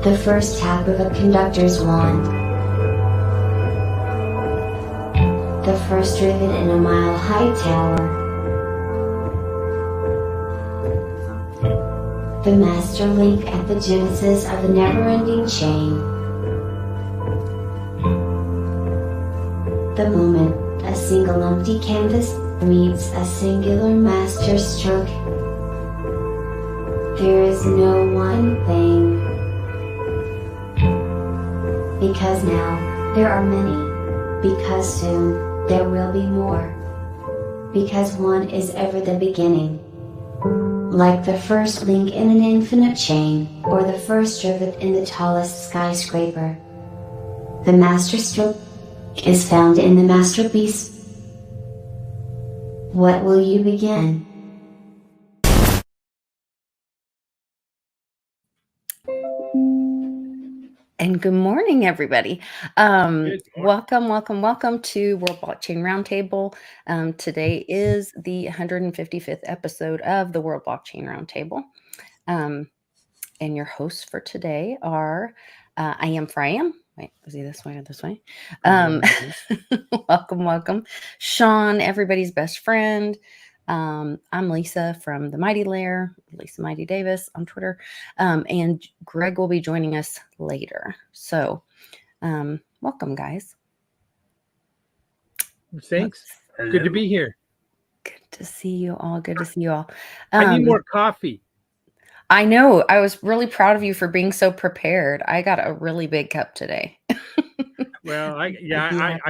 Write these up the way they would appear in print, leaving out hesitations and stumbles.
The first tap of a conductor's wand. The first rivet in a mile-high tower. The master link at the genesis of a never-ending chain. The moment a single empty canvas meets a singular master stroke. There is no one thing. Because now, there are many. Because soon, there will be more. Because one is ever the beginning. Like the first link in an infinite chain, or the first rivet in the tallest skyscraper. The master stroke is found in the masterpiece. What will you begin? And good morning, everybody. Welcome to World Blockchain Roundtable. Today is the 155th episode of the World Blockchain Roundtable. And your hosts for today are I Am for I Am. Wait, is he this way or this way? Welcome. Sean, everybody's best friend. I'm Lisa from the Mighty Lair, Lisa Mighty Davis on Twitter, and Greg will be joining us later. So, welcome, guys. Thanks. Hello. Good to be here. Good to see you all. I need more coffee. I know. I was really proud of you for being so prepared. I got a really big cup today. Well, I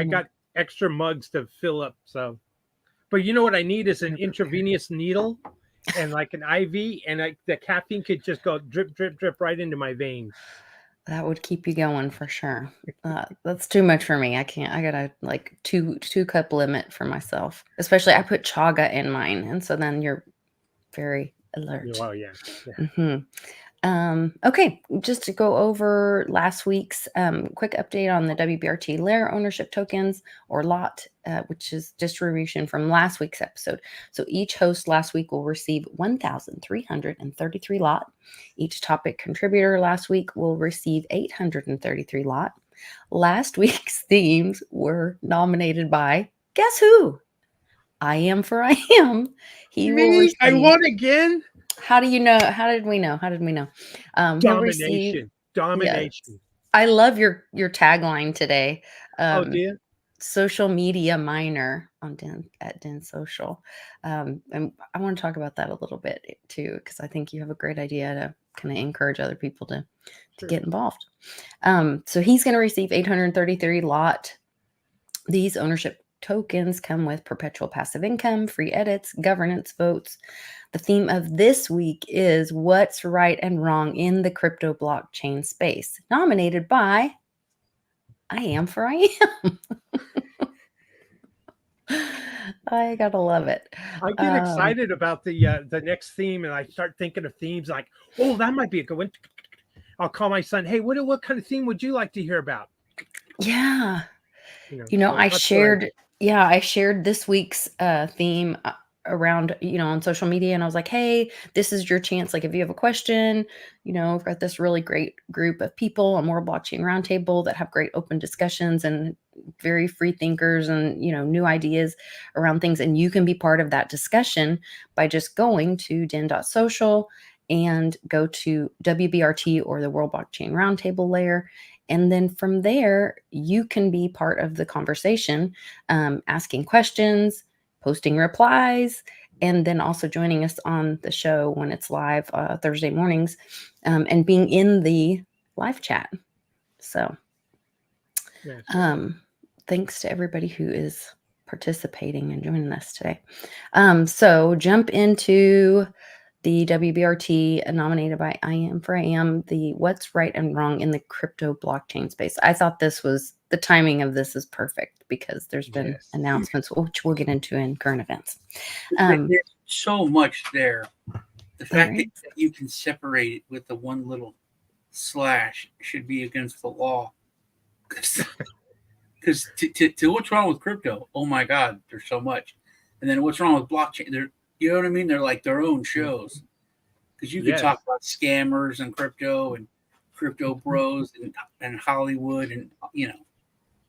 got extra mugs to fill up. So, but you know what I need is an intravenous needle and like an IV, and the caffeine could just go drip right into my veins. That would keep you going for sure. That's too much for me. I can't. I got a like two cup limit for myself. Especially I put chaga in mine, and so then you're very alert. Oh yeah. Mm-hmm. Okay, just to go over last week's quick update on the WBRT layer ownership tokens or lot, which is distribution from last week's episode. So each host last week will receive 1,333 lot. Each topic contributor last week will receive 833 lot. Last week's themes were nominated by, guess who? I Am for I Am. I won again. How do you know? How did we know? Domination. Yes. I love your tagline today. Oh, dear. Social media minor on at Den Social. And I want to talk about that a little bit too, because I think you have a great idea to kind of encourage other people to get involved. So he's going to receive 833 lot. These ownership tokens come with perpetual passive income, free edits, governance votes. The theme of this week is what's right and wrong in the crypto blockchain space, nominated by I Am for I Am. I gotta love it. I get excited about the next theme, and I start thinking of themes like, oh, that might be a good one. I'll call my son. Hey, what kind of theme would you like to hear about? Yeah. I shared this week's theme around, on social media, and I was like, hey, this is your chance. Like, if you have a question, we've got this really great group of people on World Blockchain Roundtable that have great open discussions and very free thinkers and, new ideas around things. And you can be part of that discussion by just going to den.social and go to WBRT or the World Blockchain Roundtable layer. And then from there, you can be part of the conversation, asking questions, posting replies, and then also joining us on the show when it's live Thursday mornings, and being in the live chat. So thanks to everybody who is participating and joining us today. So jump into the WBRT nominated by I Am for I Am, the what's right and wrong in the crypto blockchain space. I thought the timing of this is perfect because there's been announcements, which we'll get into in current events. There's so much there. The fact that you can separate it with the one little slash should be against the law. Because to what's wrong with crypto? Oh my God, there's so much. And then what's wrong with blockchain? You know what I mean? They're like their own shows. Because you can talk about scammers and crypto and crypto bros and Hollywood and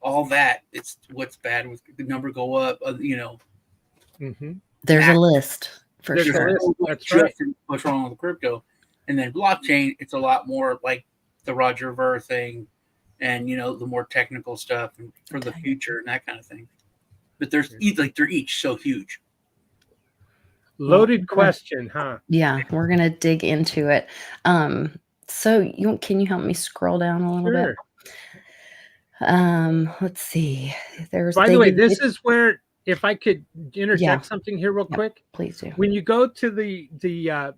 all that. It's what's bad with the number go up. Mm-hmm. There's a list for There's sure. a list. That's right. What's wrong with crypto, and then blockchain? It's a lot more like the Roger Ver thing, and the more technical stuff and for the future and that kind of thing. But they're each so huge. Loaded question, huh? Yeah, we're gonna dig into it. So can you help me scroll down a little bit? Let's see. By the way, this is where, if I could interject something here real quick. Please do. When you go to the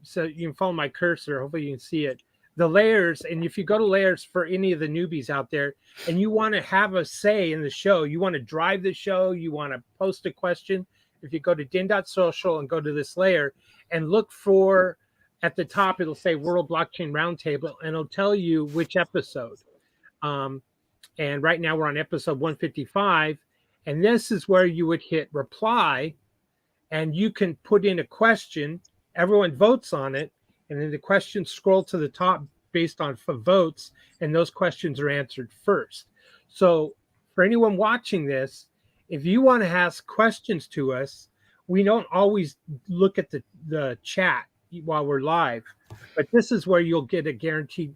so you can follow my cursor, hopefully you can see it, the layers, and if you go to layers for any of the newbies out there and you want to have a say in the show, you want to drive the show, you want to post a question, if you go to din.social and go to this layer and look for, at the top, it'll say World Blockchain Roundtable, and it'll tell you which episode. And right now we're on episode 155. And this is where you would hit reply, and you can put in a question. Everyone votes on it. And then the questions scroll to the top based on votes. And those questions are answered first. So for anyone watching this, if you want to ask questions to us, we don't always look at the chat while we're live, but this is where you'll get a guaranteed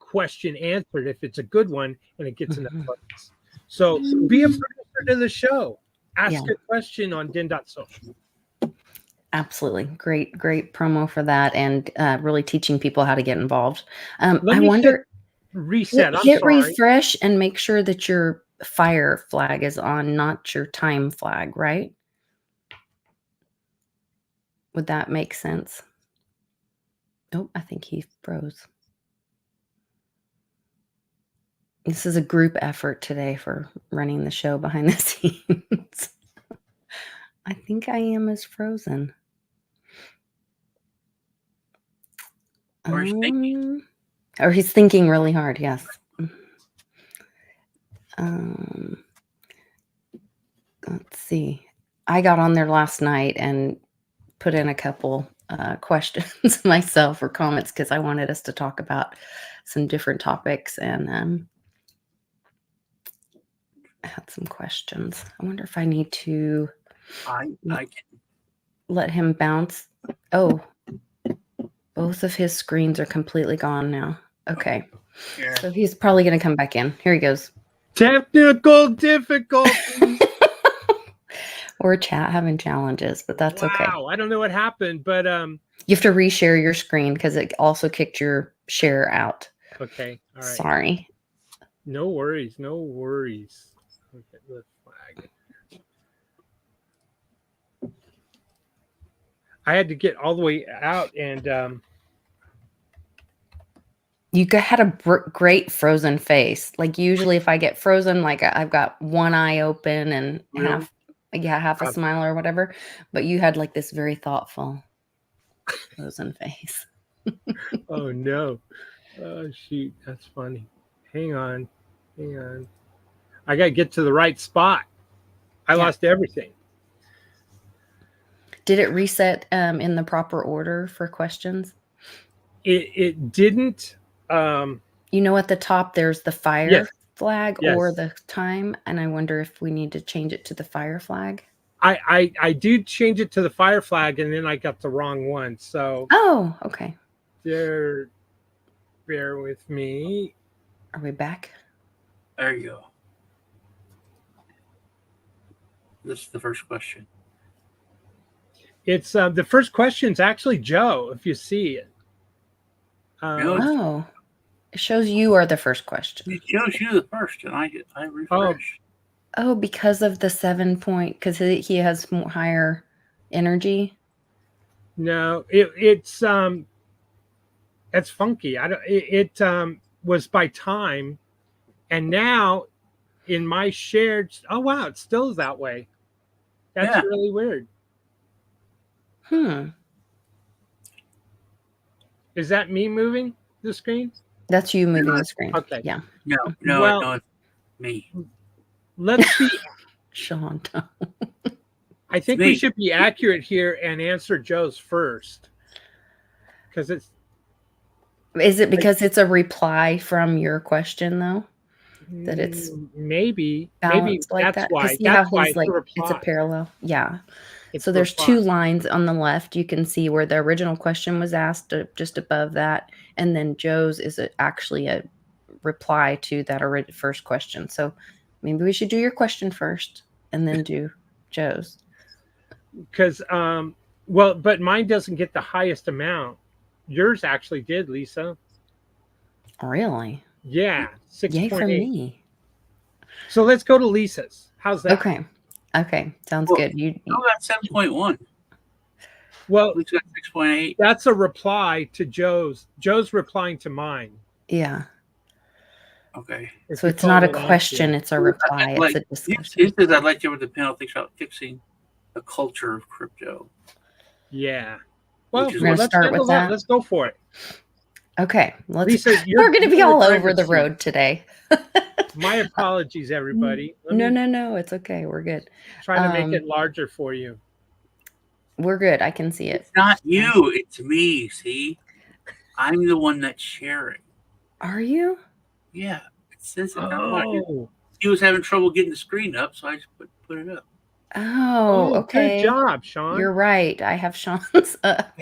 question answered if it's a good one and it gets enough votes. So be a producer to the show. Ask a question on din.social. Absolutely. Great promo for that, and really teaching people how to get involved. I wonder, hit refresh and make sure that your fire flag is on, not your time flag, right? Would that make sense? Oh, I think he froze. This is a group effort today for running the show behind the scenes. I think I am as frozen. Or he's thinking. Or he's thinking really hard, yes. Let's see. I got on there last night and put in a couple questions myself or comments because I wanted us to talk about some different topics, and I had some questions. I wonder if I need to I can let him bounce. Oh, both of his screens are completely gone now. Okay. Yeah. So he's probably going to come back in. Here he goes. Technical difficulties. Or chat having challenges, but that's okay. Wow, I don't know what happened, but you have to reshare your screen because it also kicked your share out. Okay. All right. Sorry. No worries. No worries. Okay, the flag. I had to get all the way out, and you had a great frozen face. Like usually, if I get frozen, like I've got one eye open and half a smile or whatever. But you had like this very thoughtful frozen face. Oh no! Oh shoot, that's funny. Hang on. I gotta get to the right spot. I lost everything. Did it reset in the proper order for questions? It didn't. At the top there's the fire flag or the time, and I wonder if we need to change it to the fire flag. I do change it to the fire flag, and then I got the wrong one. So okay. Bear with me. Are we back? There you go. This is the first question. It's the first question's actually Joe, if you see it. It shows you are the first question. It shows you the first, and I refresh. Oh, because of the 7 point, because he has more higher energy. No, it's funky. It was by time, and now in my shared. Oh wow, it still is that way. That's really weird. Is that me moving the screen? That's you moving the screen. Okay. Yeah. No, it's me. Let's be Sean. I think we should be accurate here and answer Joe's first. Because Is it because it's a reply from your question though? That it's maybe balanced like that's that? why. Because see how That's why his it's a it's a reply. parallel? Yeah. It's So a there's reply. 2 lines on the left. You can see where the original question was asked, just above that, and then Joe's is actually a reply to that first question. So maybe we should do your question first and then do Joe's. Because well, but mine doesn't get the highest amount. Yours actually did, Lisa. Really? Yeah, Yay for 6.8. me. So let's go to Lisa's. How's that? Okay. Sounds Well, good. How about 7.1? Well, We got 6.8. that's a reply to Joe's. Joe's replying to mine. Yeah. Okay. So it's not a question, it's a reply. It's a discussion. It says, I'd like to hear what the panel thinks about fixing a culture of crypto. Yeah. Well, We're going to start with that. Let's go for it. Okay. Lisa, we're going to be all over the road today. My apologies, everybody. No. It's okay. We're good. Trying to make it larger for you. We're good. I can see it. It's not you. It's me. See? I'm the one that's sharing. Are you? Yeah. It says it. Oh. He was having trouble getting the screen up, so I just put it up. Oh, okay. Good job, Sean. You're right. I have Sean's up.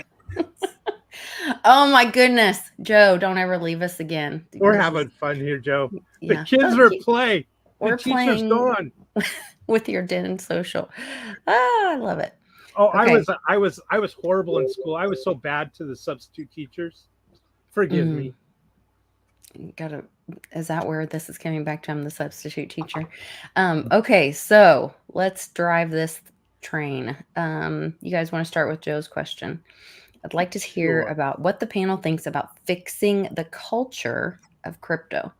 Oh my goodness. Joe, don't ever leave us again. We're having fun here, Joe. Yeah. The kids are playing. We're playing gone. with your den social. I love it. Oh, okay. I was horrible in school. I was so bad to the substitute teachers. Forgive me. Is that where this is coming back to? I'm the substitute teacher. Okay, so let's drive this train. You guys want to start with Joe's question? I'd like to hear about what the panel thinks about fixing the culture of crypto.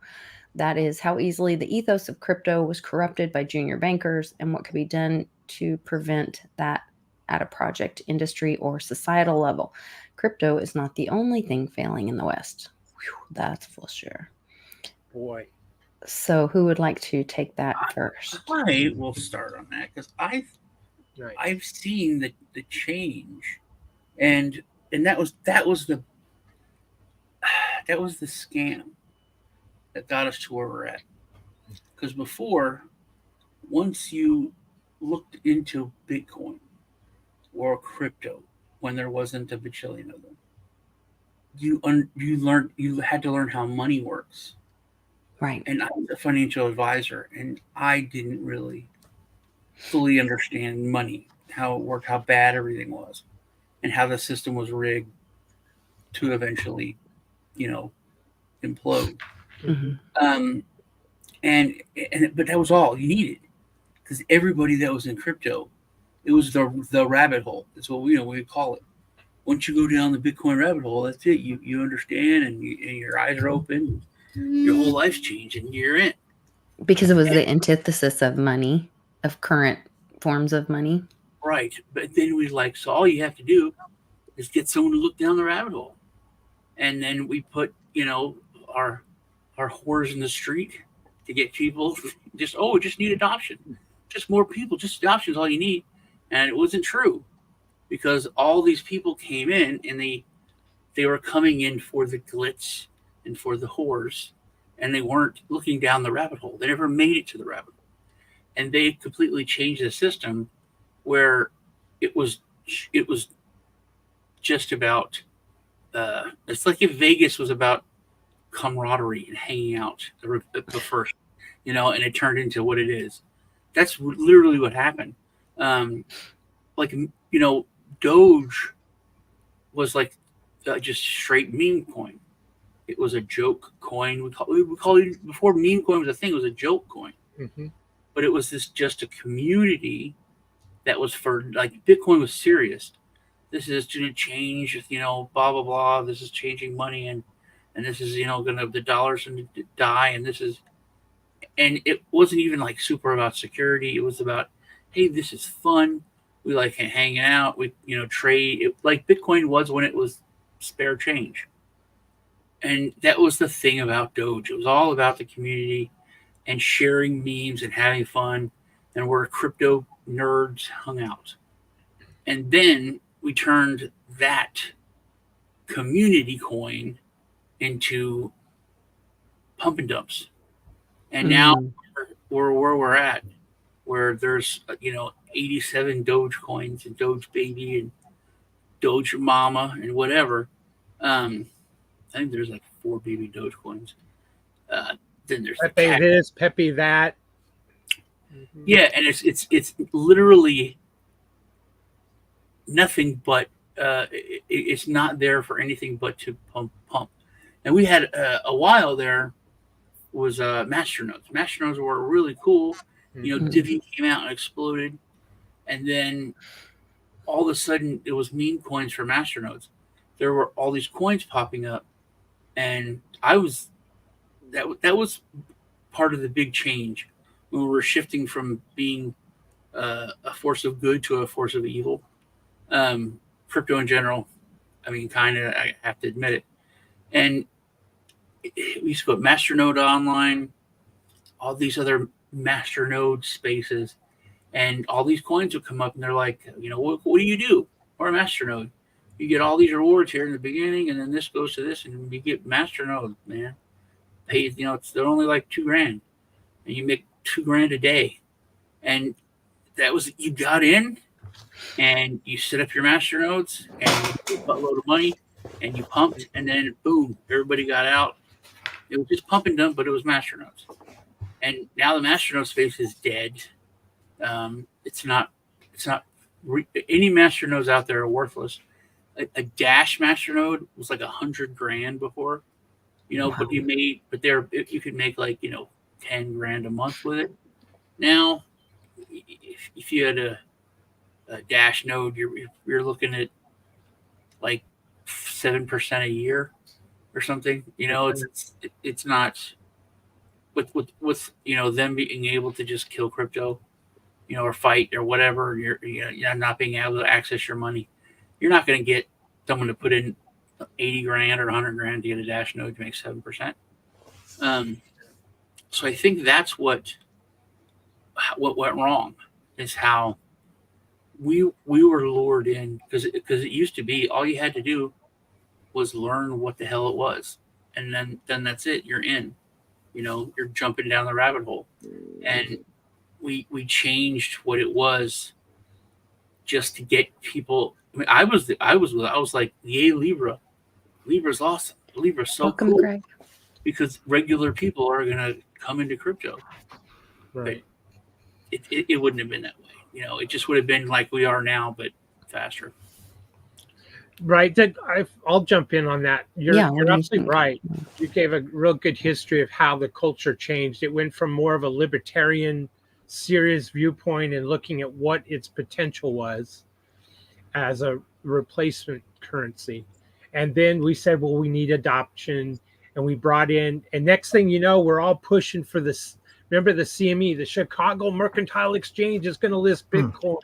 That is, how easily the ethos of crypto was corrupted by junior bankers and what could be done to prevent that at a project, industry, or societal level. Crypto is not the only thing failing in the West. Whew, that's for sure. Boy. So who would like to take that first? I will start on that because I've seen the change, and that was the scam that got us to where we're at. Because before, once you looked into Bitcoin or crypto, when there wasn't a bajillion of them, you had to learn how money works. Right. And I was a financial advisor, and I didn't really fully understand money, how it worked, how bad everything was, and how the system was rigged to eventually, implode. Mm-hmm. But that was all you needed, because everybody that was in crypto, it was the rabbit hole. That's what we call it. Once you go down the Bitcoin rabbit hole, that's it. You understand, and your eyes are open. Your whole life's changed, and you're in. Because it was the antithesis of money, of current forms of money. Right. But then so all you have to do is get someone to look down the rabbit hole. And then we put, our whores in the street to get people just need adoption. Just more people, just adoption is all you need. And it wasn't true, because all these people came in and they were coming in for the glitz and for the whores, and they weren't looking down the rabbit hole. They never made it to the rabbit hole. And they completely changed the system where it was just about, it's like if Vegas was about camaraderie and hanging out the first, and it turned into what it is. That's literally what happened. Doge was like just straight meme coin. It was a joke coin. We call it, before meme coin was a thing, it was a joke coin. Mm-hmm. But it was just a community that was for, like, Bitcoin was serious. This is going to change, blah, blah, blah. This is changing money, and this is, the dollar's going to die. And it wasn't even like super about security. It was about, hey, this is fun. We like hanging out. We, trade it like Bitcoin was when it was spare change. And that was the thing about Doge. It was all about the community and sharing memes and having fun, and where crypto nerds hung out. And then we turned that community coin into pump and dumps. And now we're where we're at, where there's 87 Doge coins and Doge Baby and Doge Mama and whatever. I think there's like 4 baby Doge coins. Then there's Pepe the this, Pepe that. Yeah, and it's literally nothing but it's not there for anything but to pump. And we had a while there was Masternodes. Masternodes were really cool. Divi came out and exploded, and then all of a sudden it was meme coins for Masternodes. There were all these coins popping up, and that was part of the big change when we were shifting from being a force of good to a force of evil. Crypto in general, I mean, kind of, I have to admit it. And we used to put Masternode online, all these other Masternode spaces, and all these coins would come up, and they're like, what do you do? Or a Masternode. You get all these rewards here in the beginning, and then this goes to this, and you get Masternode, man. Paid, they're only like $2,000, and you make $2,000 a day. And that was, you got in, and you set up your Masternodes, and you put a buttload of money, and you pumped, and then boom, everybody got out. It was just pump and dump, but it was Masternodes. And now the Masternode space is dead. It's not any Masternodes out there are worthless. A Dash Masternode was like $100,000 before, wow. But you could make like $10,000 a month with it. Now, if you had a Dash node, you're looking at like 7% a year or something. It's not with them being able to just kill crypto, or fight or whatever. You're not being able to access your money. You're not going to get someone to put in $80,000 or $100,000 to get a Dash node to make 7%. So I think that's what went wrong, is how we were lured in, because it used to be all you had to do was learn what the hell it was, and then that's it. You're in. You're jumping down the rabbit hole, and we changed what it was just to get people. I mean, I was like, yay, Libra. Libra's awesome. Libra's so Welcome, cool. Greg. Because regular people are going to come into crypto. Right. But it wouldn't have been that way. It just would have been like we are now, but faster. Right. I'll jump in on that. You're absolutely right. You gave a real good history of how the culture changed. It went from more of a libertarian, serious viewpoint and looking at what its potential was as a replacement currency. And then we said, well, we need adoption. And we brought in, and next thing you know, we're all pushing for this. Remember the CME, the Chicago Mercantile Exchange, is going to list Bitcoin.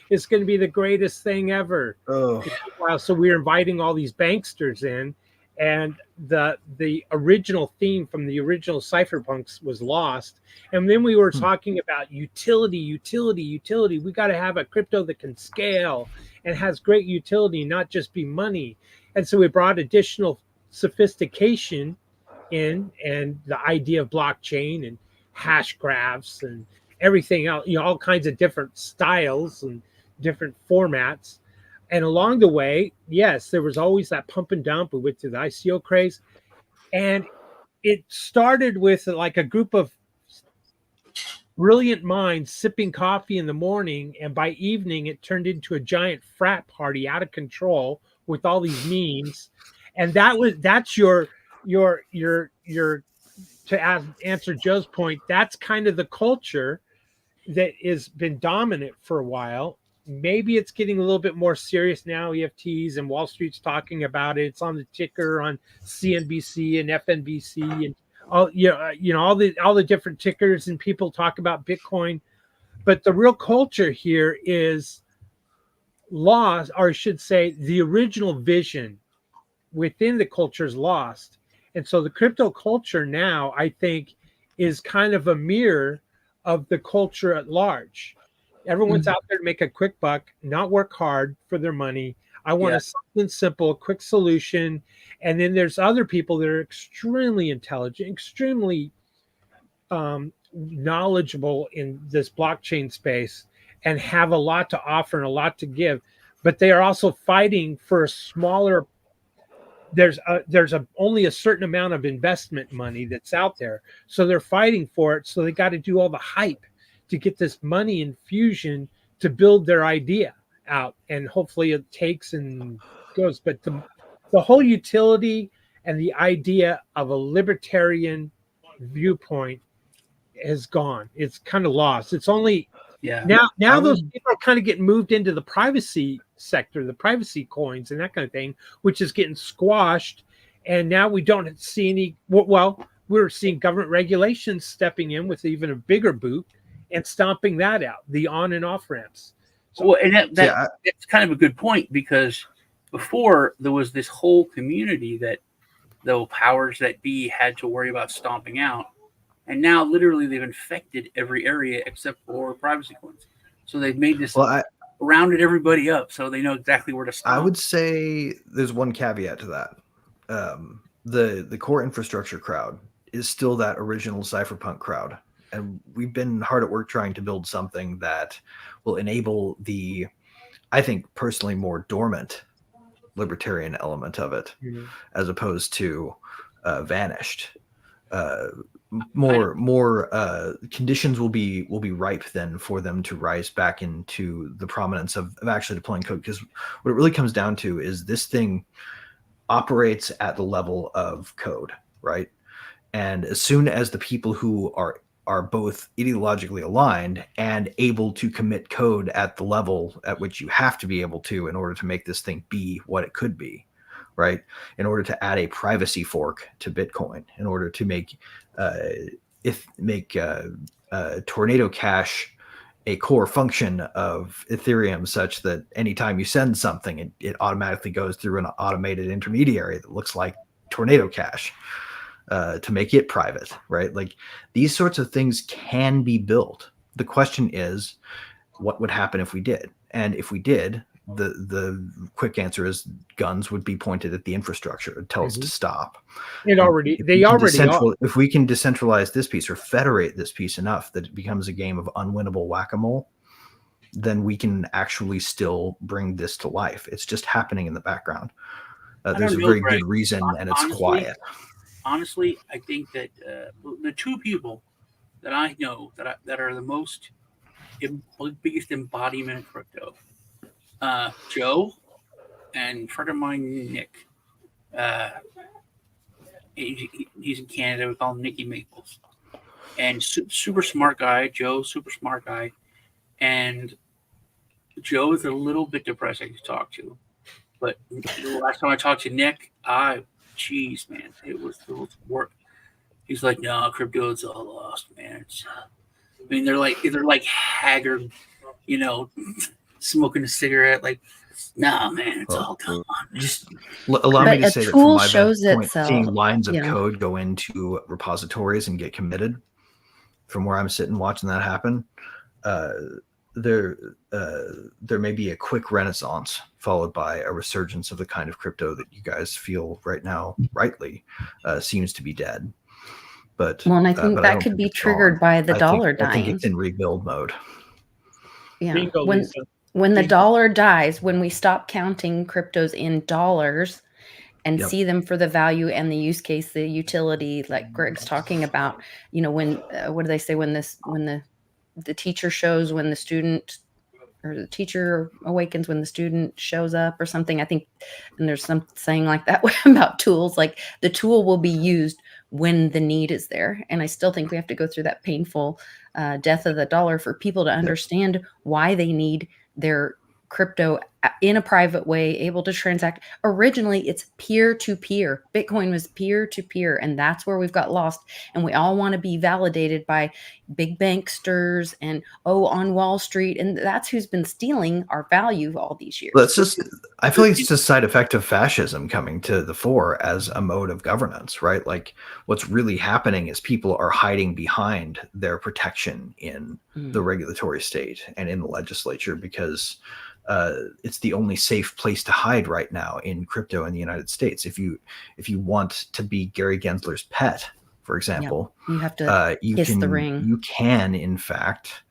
It's going to be the greatest thing ever. So we're inviting all these banksters in, and the original theme from the original cypherpunks was lost. And then we were talking about utility. We got to have a crypto that can scale and has great utility, not just be money. And so we brought additional sophistication in, and the idea of blockchain and hash graphs and everything else, all kinds of different styles and different formats. And along the way, yes, there was always that pump and dump. We went through the ICO craze, and it started with like a group of brilliant minds sipping coffee in the morning, and by evening it turned into a giant frat party out of control with all these memes. And that's your to answer Joe's point, that's kind of the culture that has been dominant for a while. Maybe it's getting a little bit more serious now. EFTs and Wall Street's talking about it. It's on the ticker on CNBC and FNBC and all all the different tickers, and people talk about Bitcoin. But the real culture here is lost, or I should say, the original vision within the culture is lost. And so the crypto culture now, I think, is kind of a mirror of the culture at large. Everyone's out there to make a quick buck, not work hard for their money. I want something simple, a quick solution. And then there's other people that are extremely intelligent, extremely knowledgeable in this blockchain space and have a lot to offer and a lot to give, but they are also fighting for a smaller. There's only a certain amount of investment money that's out there, so they're fighting for it. So they got to do all the hype to get this money infusion to build their idea out, and hopefully it takes and goes. But the whole utility and the idea of a libertarian viewpoint has gone. It's kind of lost. It's only now those people are kind of getting moved into the privacy sector, the privacy coins and that kind of thing, which is getting squashed. And now we don't see any. Well, we're seeing government regulations stepping in with even a bigger boot and stomping that out, the on and off ramps. So, well, and that's kind of a good point, because before there was this whole community that the powers that be had to worry about stomping out. And now, literally, they've infected every area except for privacy coins. So they've made this rounded everybody up, so they know exactly where to stop. I would say there's one caveat to that. The core infrastructure crowd is still that original cypherpunk crowd, and we've been hard at work trying to build something that will enable the, I think personally, more dormant libertarian element of it, as opposed to vanished. More conditions will be ripe then for them to rise back into the prominence of actually deploying code, because what it really comes down to is this thing operates at the level of code, right? And as soon as the people who are both ideologically aligned and able to commit code at the level at which you have to be able to in order to make this thing be what it could be, right? In order to add a privacy fork to Bitcoin, in order to make Tornado Cash a core function of Ethereum, such that anytime you send something, it automatically goes through an automated intermediary that looks like Tornado Cash, to make it private, right? Like, these sorts of things can be built. The question is, what would happen if we did? And if we did, the quick answer is guns would be pointed at the infrastructure and tell us to stop. They already are. If we can decentralize this piece or federate this piece enough that it becomes a game of unwinnable whack-a-mole, then we can actually still bring this to life. It's just happening in the background. There's a very good reason, and it's quiet. Honestly, I think that the two people that I know that are the most biggest embodiment of crypto, Joe and friend of mine, Nick. He's in Canada. We call him Nicky Maples. And super smart guy, Joe, super smart guy. And Joe is a little bit depressing to talk to. But the last time I talked to Nick, jeez, man, it was work. He's like, no, crypto is all lost, man. They're like haggard, smoking a cigarette, like, nah, man, it's all gone. Just allow me to say that from my point, seeing lines of code go into repositories and get committed, from where I'm sitting watching that happen, there may be a quick renaissance followed by a resurgence of the kind of crypto that you guys feel right now, rightly, seems to be dead. But and I think that could be triggered by the dollar dying. I think it's in rebuild mode. Yeah. Bingo, when the dollar dies, when we stop counting cryptos in dollars and see them for the value and the use case, the utility, like Greg's talking about, when what do they say, when the teacher shows when the student, or the teacher awakens when the student shows up or something, I think, and there's some saying like that about tools, like the tool will be used when the need is there. And I still think we have to go through that painful death of the dollar for people to understand why they need their crypto in a private way, able to transact. Originally, it's peer-to-peer. Bitcoin was peer-to-peer, and that's where we've got lost. And we all want to be validated by big banksters and, on Wall Street. And that's who's been stealing our value all these years. I feel like it's just a side effect of fascism coming to the fore as a mode of governance, right? Like, what's really happening is people are hiding behind their protection in the regulatory state and in the legislature, because it's the only safe place to hide right now in crypto in the United States. If you want to be Gary Gensler's pet, for example, you have to kiss the ring. You can, in fact,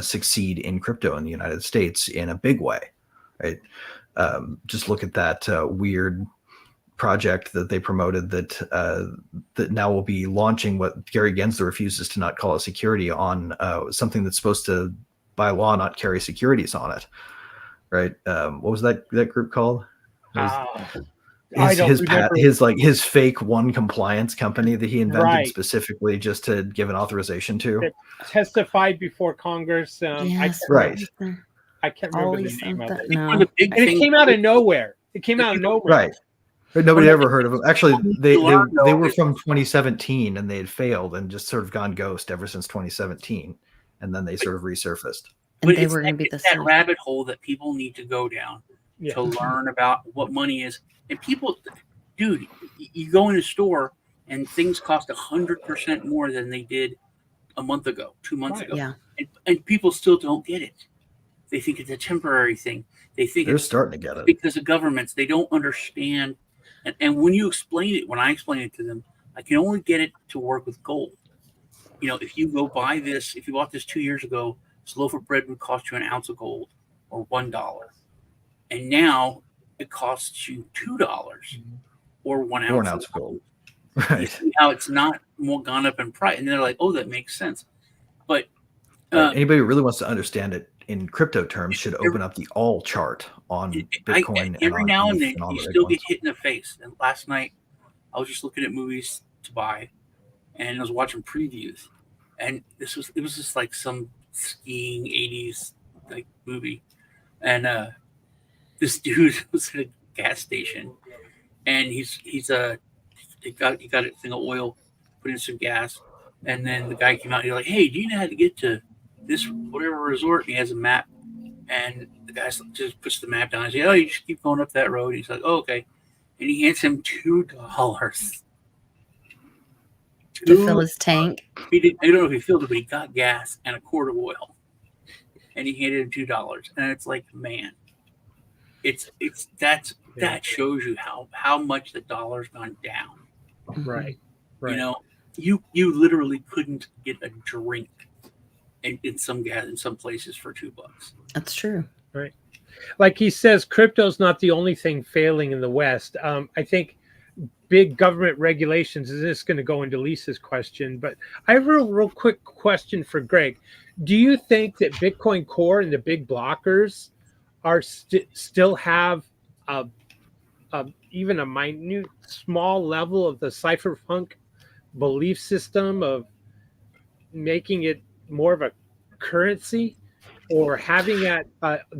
succeed in crypto in the United States in a big way, right? Just look at that weird project that they promoted that now will be launching what Gary Gensler refuses to not call a security on something that's supposed to, by law, not carry securities on it, right? What was that group called? His fake one compliance company that he invented specifically just to give an authorization to. It testified before Congress. Yes, I can't remember the name of it. No. And it came out of nowhere. It came out of nowhere. Right. But nobody ever heard of them. Actually, they were from 2017 and they had failed and just sort of gone ghost ever since 2017. And then they sort of resurfaced. And they were going to be that rabbit hole that people need to go down to learn about what money is. And people, dude, you go in a store and things cost 100% more than they did a month ago, 2 months ago. Yeah. And people still don't get it. They think it's a temporary thing. They think they're starting to get it because of governments. They don't understand. And when you explain it, when I explain it to them, I can only get it to work with gold. You know, if you go buy this, if you bought this 2 years ago, this loaf of bread would cost you an ounce of gold or $1. And now it costs you $2 or 1 ounce, or an ounce of gold. Right. You see how it's not more gone up in price. And they're like, oh, that makes sense. But anybody who really wants to understand it in crypto terms should open up the all chart on Bitcoin. Every now and then you still get hit in the face. And last night I was just looking at movies to buy and I was watching previews. And it was just like some skiing 80s like movie. And this dude was at a gas station and he got a thing of oil, put in some gas, and then the guy came out and he's like, hey, do you know how to get to this whatever resort? And he has a map, and the guy just puts the map down and says, oh, you just keep going up that road. He's like, oh, okay. And he hands him $2 to fill his tank. I don't know if he filled it, but he got gas and a quart of oil. And he handed him $2. And it's like, man, that shows you how much the dollar's gone down. Right. You know, you literally couldn't get a drink in some places for $2. That's true. Right. Like he says, crypto's not the only thing failing in the West. I think big government regulations, is this going to go into Lisa's question, but I have a real quick question for Greg. Do you think that Bitcoin Core and the big blockers are still have even a minute, small level of the cypherpunk belief system of making it more of a currency, or having that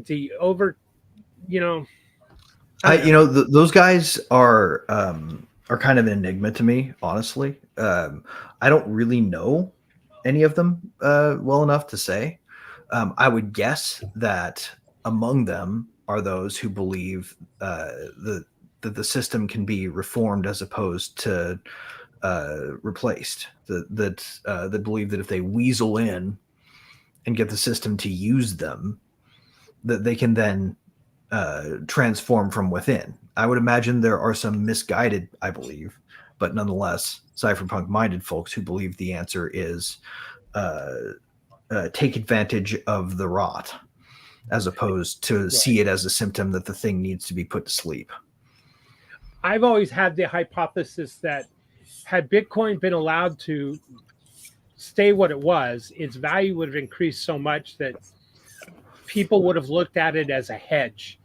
the over, those guys are kind of an enigma to me, honestly. I don't really know any of them well enough to say. I would guess that among them are those who believe that the system can be reformed as opposed to replaced. That believe that if they weasel in and get the system to use them, that they can then transform from within. I would imagine there are some misguided, I believe, but nonetheless cypherpunk-minded folks who believe the answer is take advantage of the rot, as opposed to see it as a symptom that the thing needs to be put to sleep. I've always had the hypothesis that had Bitcoin been allowed to stay what it was, its value would have increased so much that people would have looked at it as a hedge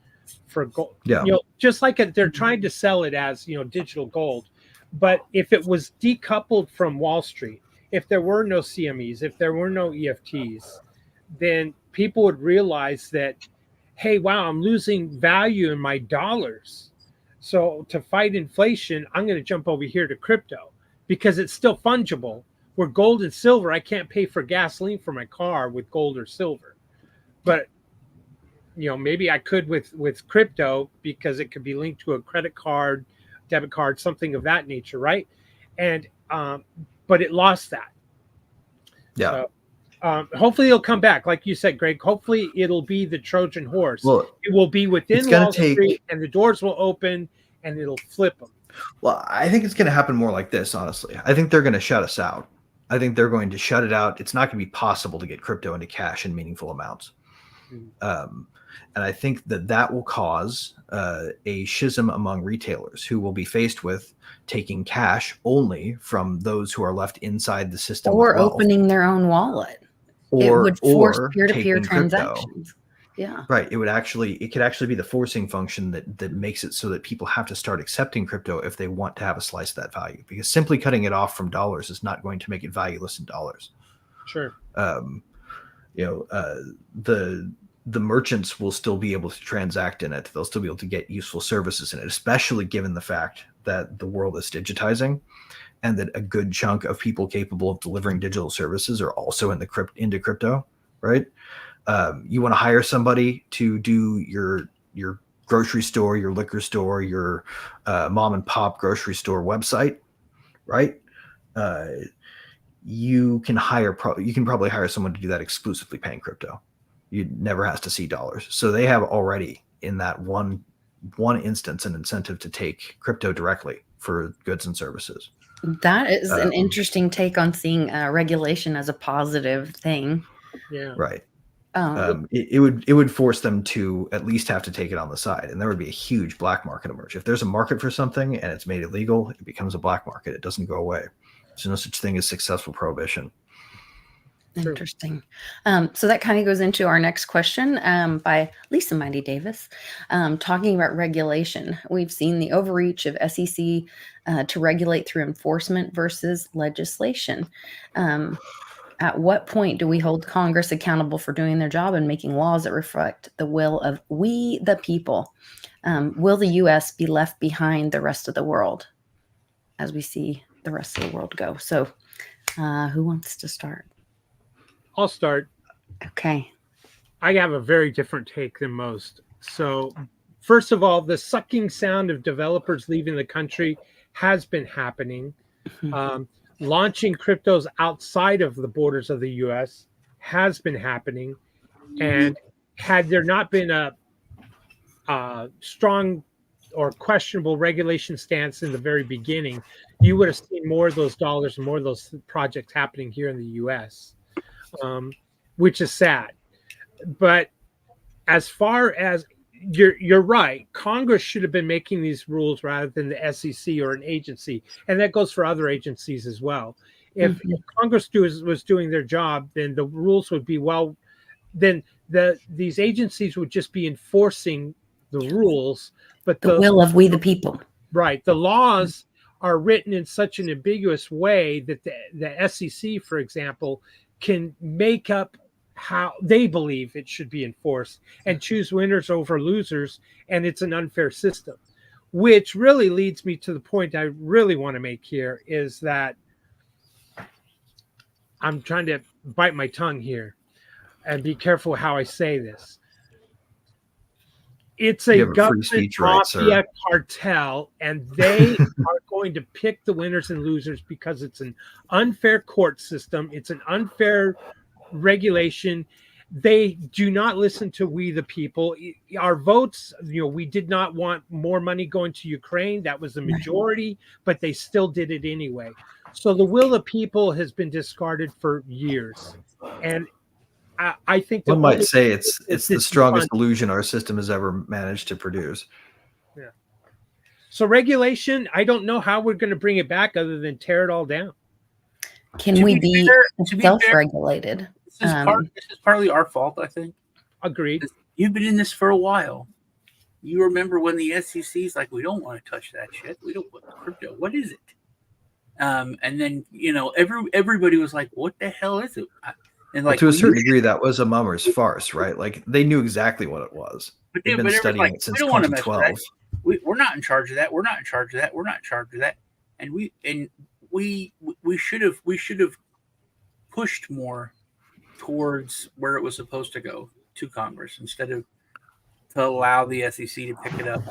for gold. Yeah. Just like they're trying to sell it as, digital gold. But if it was decoupled from Wall Street, if there were no CMEs, if there were no EFTs, then people would realize that, hey, wow, I'm losing value in my dollars. So to fight inflation, I'm going to jump over here to crypto because it's still fungible. Where gold and silver, I can't pay for gasoline for my car with gold or silver. But, maybe I could with crypto because it could be linked to a credit card, debit card, something of that nature, right? And but it lost that. Yeah. hopefully it'll come back, like you said, Greg. Hopefully it'll be the Trojan horse. Well, it will be within gonna Wall Street, and the doors will open, and it'll flip them. Well, I think it's going to happen more like this, honestly. I think they're going to shut us out. I think they're going to shut it out. It's not going to be possible to get crypto into cash in meaningful amounts. And I think that will cause a schism among retailers who will be faced with taking cash only from those who are left inside the system, or opening their own wallet. It would force peer-to-peer transactions. Yeah. Right. It could actually be the forcing function that makes it so that people have to start accepting crypto if they want to have a slice of that value, because simply cutting it off from dollars is not going to make it valueless in dollars. Sure. The merchants will still be able to transact in it. They'll still be able to get useful services in it, especially given the fact that the world is digitizing and that a good chunk of people capable of delivering digital services are also into crypto, right? You want to hire somebody to do your grocery store, your liquor store, your mom and pop grocery store website, right? You can probably hire someone to do that exclusively paying crypto. You never has to see dollars. So they have already in that one instance an incentive to take crypto directly for goods and services. That is an interesting take on seeing regulation as a positive thing. Yeah. Right. It would force them to at least have to take it on the side, and there would be a huge black market emerge. If there's a market for something and it's made illegal, it becomes a black market. It doesn't go away. There's no such thing as successful prohibition. Interesting. So that kind of goes into our next question by Lisa Mighty Davis, talking about regulation. We've seen the overreach of SEC to regulate through enforcement versus legislation. At what point do we hold Congress accountable for doing their job and making laws that reflect the will of we, the people? Will the U.S. be left behind the rest of the world as we see the rest of the world go? So who wants to start? I'll start. Okay. I have a very different take than most. So, first of all, the sucking sound of developers leaving the country has been happening. Launching cryptos outside of the borders of the U.S. has been happening. And had there not been a strong or questionable regulation stance in the very beginning, you would have seen more of those dollars and more of those projects happening here in the U.S., which is sad. But as far as you're right, Congress should have been making these rules rather than the SEC or an agency, and that goes for other agencies as well. If Congress was doing their job, then the rules would be these agencies would just be enforcing the rules, but the will of we the people. Right. The laws are written in such an ambiguous way that the SEC, for example, can make up how they believe it should be enforced and choose winners over losers, and it's an unfair system. Which really leads me to the point I really want to make here, is that I'm trying to bite my tongue here and be careful how I say this. It's a government mafia cartel, and they are going to pick the winners and losers because it's an unfair court system. It's an unfair regulation. They do not listen to we the people. Our votes, we did not want more money going to Ukraine. That was the majority, but they still did it anyway. So the will of people has been discarded for years. And I think one might say it's the strongest illusion our system has ever managed to produce. Yeah. So regulation, I don't know how we're going to bring it back other than tear it all down. Can we be self-regulated? This is partly our fault, I think. Agreed. You've been in this for a while. You remember when the SEC's like, we don't want to touch that shit. We don't want crypto. What is it? And then everybody was like, what the hell is it? And to a certain degree, that was a mummer's farce, right? Like they knew exactly what it was. They've been studying it since 2012. We're not in charge of that. We're not in charge of that. We're not in charge of that. And we should have pushed more towards where it was supposed to go, to Congress, instead of to allow the SEC to pick it up.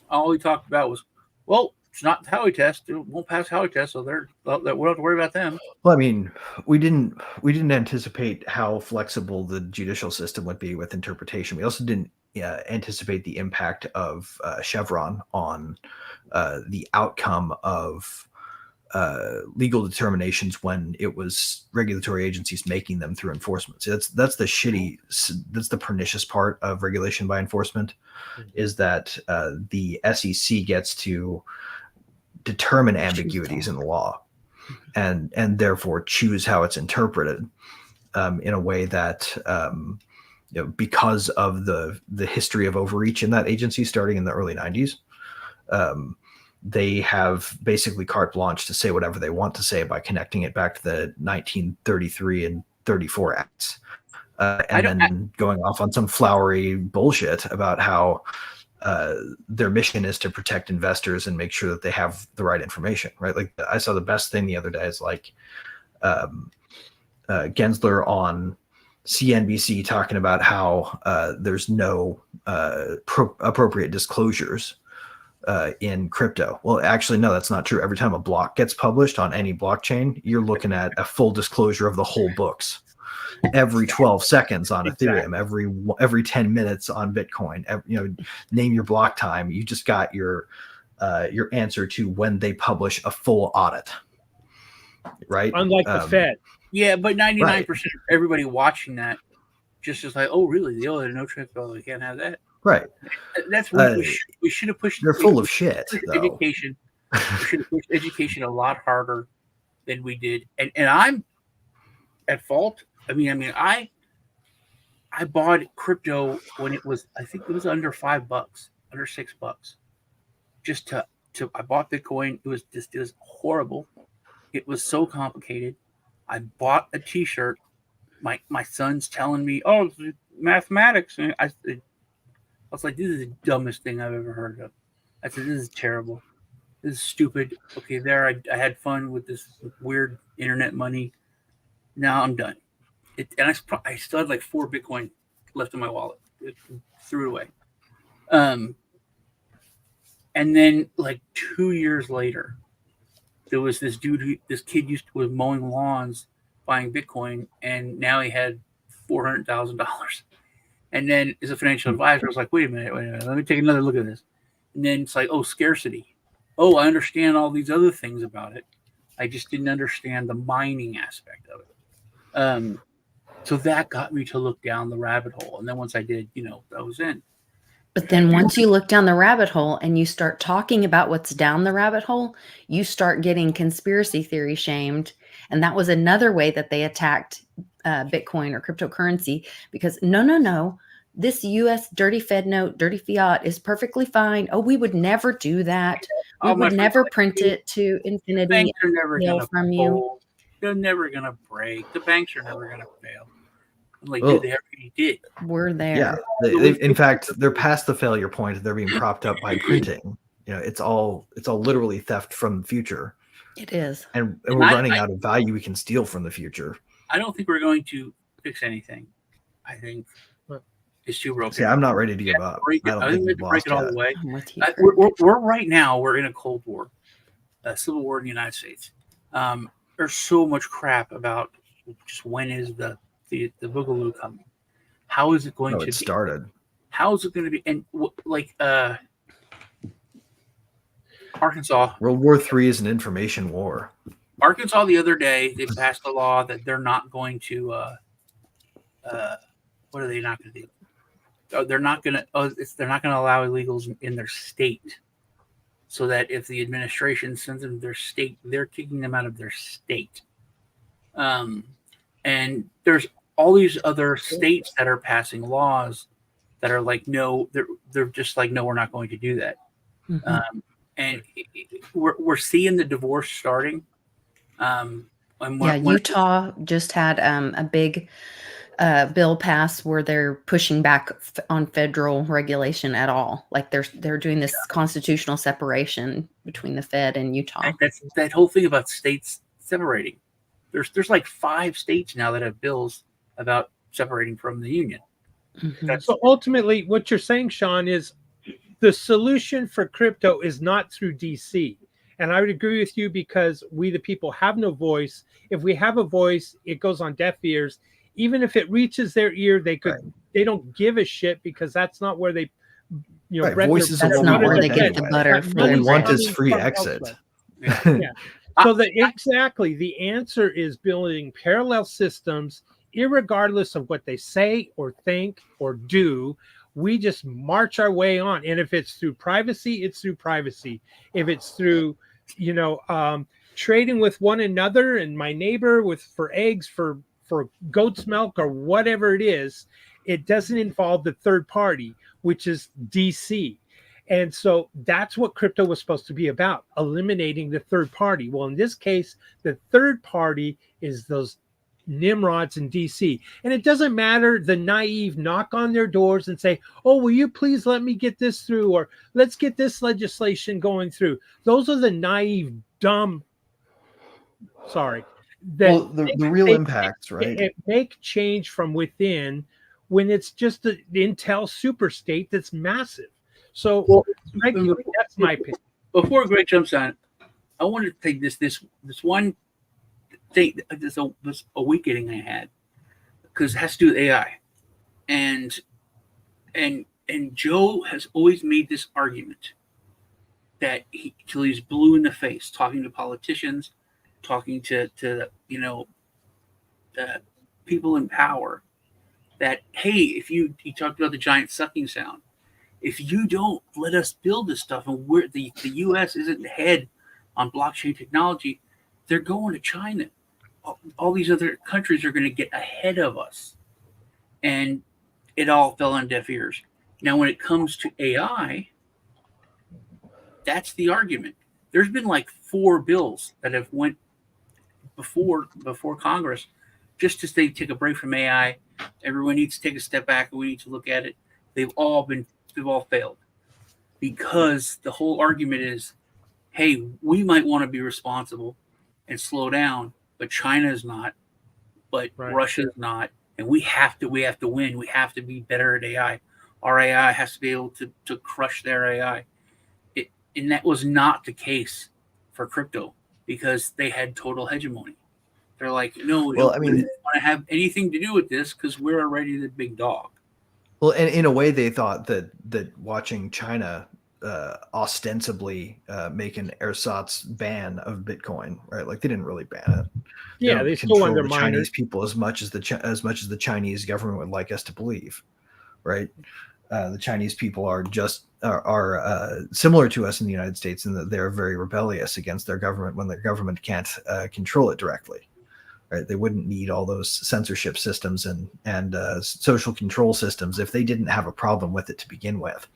All we talked about was, well, it's not Howey test. It won't pass Howey test, so we don't have to worry about them. Well, I mean, we didn't anticipate how flexible the judicial system would be with interpretation. We also didn't anticipate the impact of Chevron on the outcome of legal determinations when it was regulatory agencies making them through enforcement. So that's the pernicious part of regulation by enforcement, is that the SEC gets to determine ambiguities in the law and therefore choose how it's interpreted in a way that because of the history of overreach in that agency starting in the early 90s, they have basically carte blanche to say whatever they want to say by connecting it back to the 1933 and 34 acts, and then going off on some flowery bullshit about how their mission is to protect investors and make sure that they have the right information, right? Like I saw the best thing the other day is like Gensler on CNBC talking about how there's no appropriate disclosures in crypto. Well, actually, no, that's not true. Every time a block gets published on any blockchain, you're looking at a full disclosure of the whole books. Every 12 seconds on Ethereum, every 10 minutes on Bitcoin, name your block time. You just got your answer to when they publish a full audit, right? Unlike the Fed. Yeah, but 99% of everybody watching that just is like, oh, really? The no trick? Oh, we can't have that. Right. That's what we should have pushed. They're full of shit. Education. We should have pushed education a lot harder than we did, and I'm at fault. I mean, I bought crypto when it was, I think it was under $5, under $6. Just to I bought Bitcoin. It was horrible. It was so complicated. I bought a T-shirt. My son's telling me, "Oh, it's mathematics," and I was like, "This is the dumbest thing I've ever heard of." I said, "This is terrible. This is stupid." Okay, there I had fun with this weird internet money. Now I'm done. And I still had like 4 Bitcoin left in my wallet. Threw it away. And then like 2 years later, there was this dude this kid was mowing lawns, buying Bitcoin, and now he had $400,000. And then as a financial advisor, I was like, wait a minute, let me take another look at this. And then it's like, oh, scarcity. Oh, I understand all these other things about it. I just didn't understand the mining aspect of it. So that got me to look down the rabbit hole. And then once I did, I was in. But then once you look down the rabbit hole and you start talking about what's down the rabbit hole, you start getting conspiracy theory shamed. And that was another way that they attacked Bitcoin or cryptocurrency, because no, this U.S. dirty Fed note, dirty fiat is perfectly fine. Oh, we would never do that. We would never print it to infinity. Banks are never going to from you. They're never going to break. The banks are never going to fail. I'm like, dude, they already did. We're there. Yeah, they in fact, they're past the failure point. They're being propped up by printing. It's all literally theft from the future. It is, and we're running out of value we can steal from the future. I don't think we're going to fix anything. I think it's too broken. See, I'm not ready to give up. I don't think we have to break it all the way. I'm with you. We're right now. We're in a Cold War, a civil war in the United States. There's so much crap about just when is the boogaloo coming? How is it going to be? Started. How is it going to be? And like Arkansas. World War III is an information war. Arkansas the other day, they passed a law that they're not going to what are they not going to do? They're not going to allow illegals in their state, so that if the administration sends them to their state, they're kicking them out of their state. And there's all these other states that are passing laws that are like, no, they're just like, no, we're not going to do that. Mm-hmm. And we're seeing the divorce starting. Utah just had a big bill pass where they're pushing back on federal regulation at all. Like they're doing this constitutional separation between the Fed and Utah. That's that whole thing about states separating. There's like 5 states now that have bills about separating from the union. Mm-hmm. So ultimately, what you're saying, Sean, is the solution for crypto is not through DC. And I would agree with you, because we, the people, have no voice. If we have a voice, it goes on deaf ears. Even if it reaches their ear, they don't give a shit, because that's not where they, bread voices That's not where they get the butter That for What their we money's want bread. is coming free from exit. elsewhere. Yeah. So the answer is building parallel systems, irregardless of what they say or think or do. We just march our way on. And if it's through privacy, it's through privacy. If it's through, trading with one another and my neighbor for eggs, for goat's milk, or whatever it is, it doesn't involve the third party, which is DC. And so that's what crypto was supposed to be about, eliminating the third party. Well, in this case, the third party is those nimrods in DC. And it doesn't matter, the naive knock on their doors and say, oh, will you please let me get this through? Or let's get this legislation going through. Those are the naive, dumb, Well, the real impacts, right? It make change from within when it's just the Intel super state that's massive. So Greg, that's my opinion. Before Greg jumps on, I wanted to take this one thing, this awakening I had, because it has to do with AI, and Joe has always made this argument that till he's blue in the face, talking to politicians, talking to people in power, that hey, he talked about the giant sucking sound. If you don't let us build this stuff, and the U.S. isn't ahead on blockchain technology, they're going to China. All these other countries are going to get ahead of us. And it all fell on deaf ears. Now, when it comes to AI, that's the argument. There's been like 4 bills that have went before Congress just to say take a break from AI. Everyone needs to take a step back and we need to look at it. They've all failed, because the whole argument is, hey, we might want to be responsible and slow down, but China is not, but Russia is not, and we have to win. We have to be better at AI. Our AI has to be able to crush their AI. And that was not the case for crypto, because they had total hegemony. They're like, no, we don't want to have anything to do with this because we're already the big dog. Well, and in a way, they thought that watching China ostensibly make an ersatz ban of Bitcoin, right? Like they didn't really ban it. Yeah, they still control the Chinese people as much as the Chinese government would like us to believe, right? The Chinese people are similar to us in the United States in that they're very rebellious against their government when their government can't control it directly. Right? They wouldn't need all those censorship systems and social control systems if they didn't have a problem with it to begin with.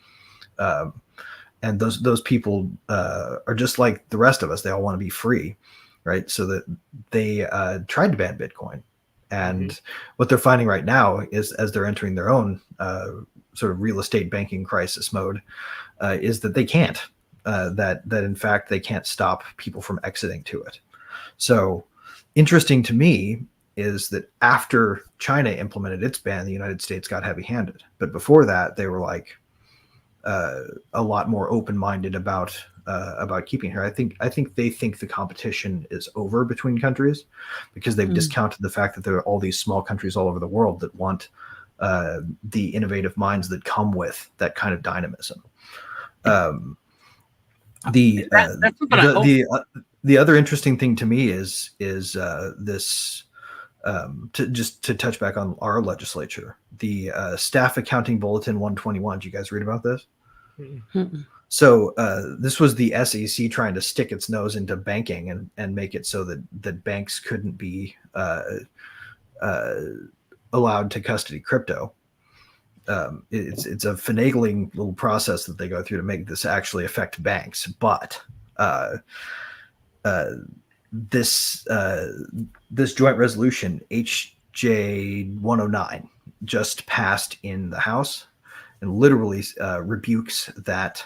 And those people are just like the rest of us. They all want to be free, right? So that they tried to ban Bitcoin. And what they're finding right now is, as they're entering their own sort of real estate banking crisis mode, is that they can't. That in fact they can't stop people from exiting to it. So interesting to me is that after China implemented its ban, the United States got heavy-handed. But before that, they were like a lot more open-minded about keeping her. I think they think the competition is over between countries, because they've discounted the fact that there are all these small countries all over the world that want the innovative minds that come with that kind of dynamism. The other interesting thing to me is this. To touch back on our legislature, the Staff Accounting Bulletin 121. Did you guys read about this? Mm-hmm. So this was the SEC trying to stick its nose into banking and make it so that banks couldn't be allowed to custody crypto. It's a finagling little process that they go through to make this actually affect banks. But this joint resolution HJ 109 just passed in the House and literally rebukes that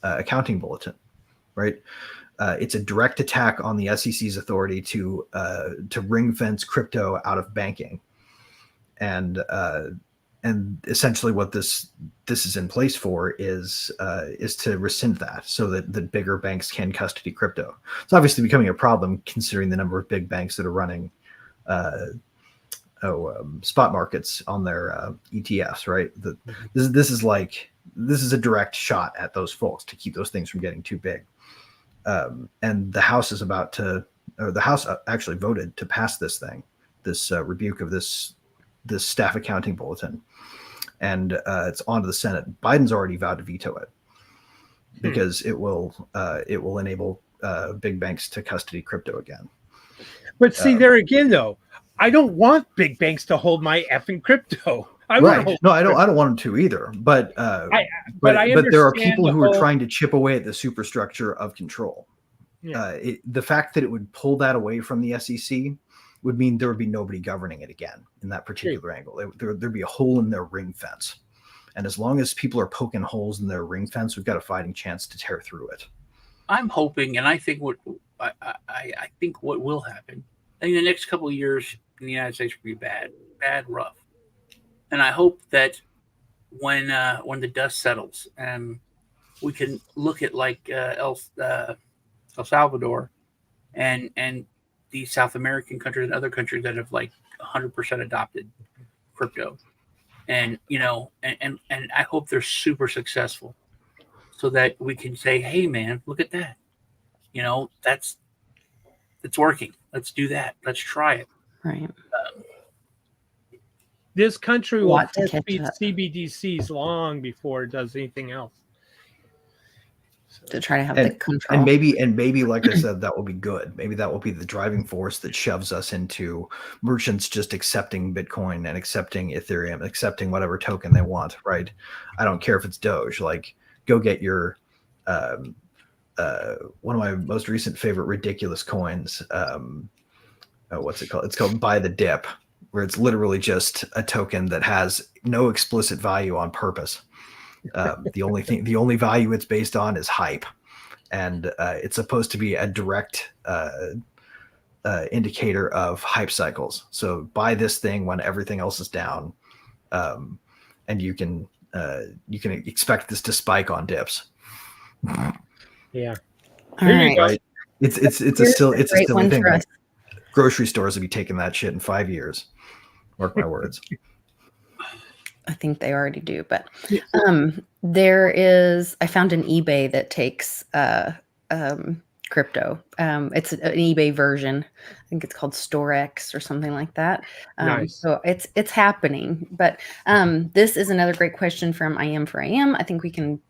accounting bulletin, right? It's a direct attack on the SEC's authority to ring fence crypto out of banking, and essentially what this is in place for is to rescind that, so that the bigger banks can custody crypto. It's obviously becoming a problem considering the number of big banks that are running spot markets on their ETFs, right? This is a direct shot at those folks to keep those things from getting too big. And the House is the House actually voted to pass this rebuke of this staff accounting bulletin, and it's on to the Senate. Biden's already vowed to veto it because it will enable big banks to custody crypto again. But see, there again, though, I don't want big banks to hold my effing crypto. I don't want them to either. But there are people who are trying to chip away at the superstructure of control. Yeah. The fact that it would pull that away from the SEC would mean there would be nobody governing it again in that particular angle. There'd be a hole in their ring fence. And as long as people are poking holes in their ring fence, we've got a fighting chance to tear through it. I'm hoping, and I think what will happen, I think the next couple of years in the United States will be bad, rough. And I hope that when the dust settles, we can look at like El Salvador and the South American countries and other countries that have like 100% adopted crypto, and and I hope they're super successful, so that we can say, hey man, look at that, it's working. Let's do that. Let's try it. Right. This country will beat CBDCs long before it does anything else. To try to have the control. And maybe, like I said, that will be good. Maybe that will be the driving force that shoves us into merchants just accepting Bitcoin and accepting Ethereum, accepting whatever token they want, right? I don't care if it's Doge. Like, go get your one of my most recent favorite ridiculous coins. What's it called? It's called Buy the Dip, where it's literally just a token that has no explicit value on purpose. The only value it's based on is hype, and it's supposed to be a direct indicator of hype cycles. So buy this thing when everything else is down, and you can expect this to spike on dips. Yeah, right. It's a silly thing. Like, grocery stores will be taking that shit in 5 years. Mark my words. I think they already do, but I found an eBay that takes crypto. It's an eBay version. I think it's called StoreX or something like that. Nice. So it's happening. But this is another great question from I Am. I think we can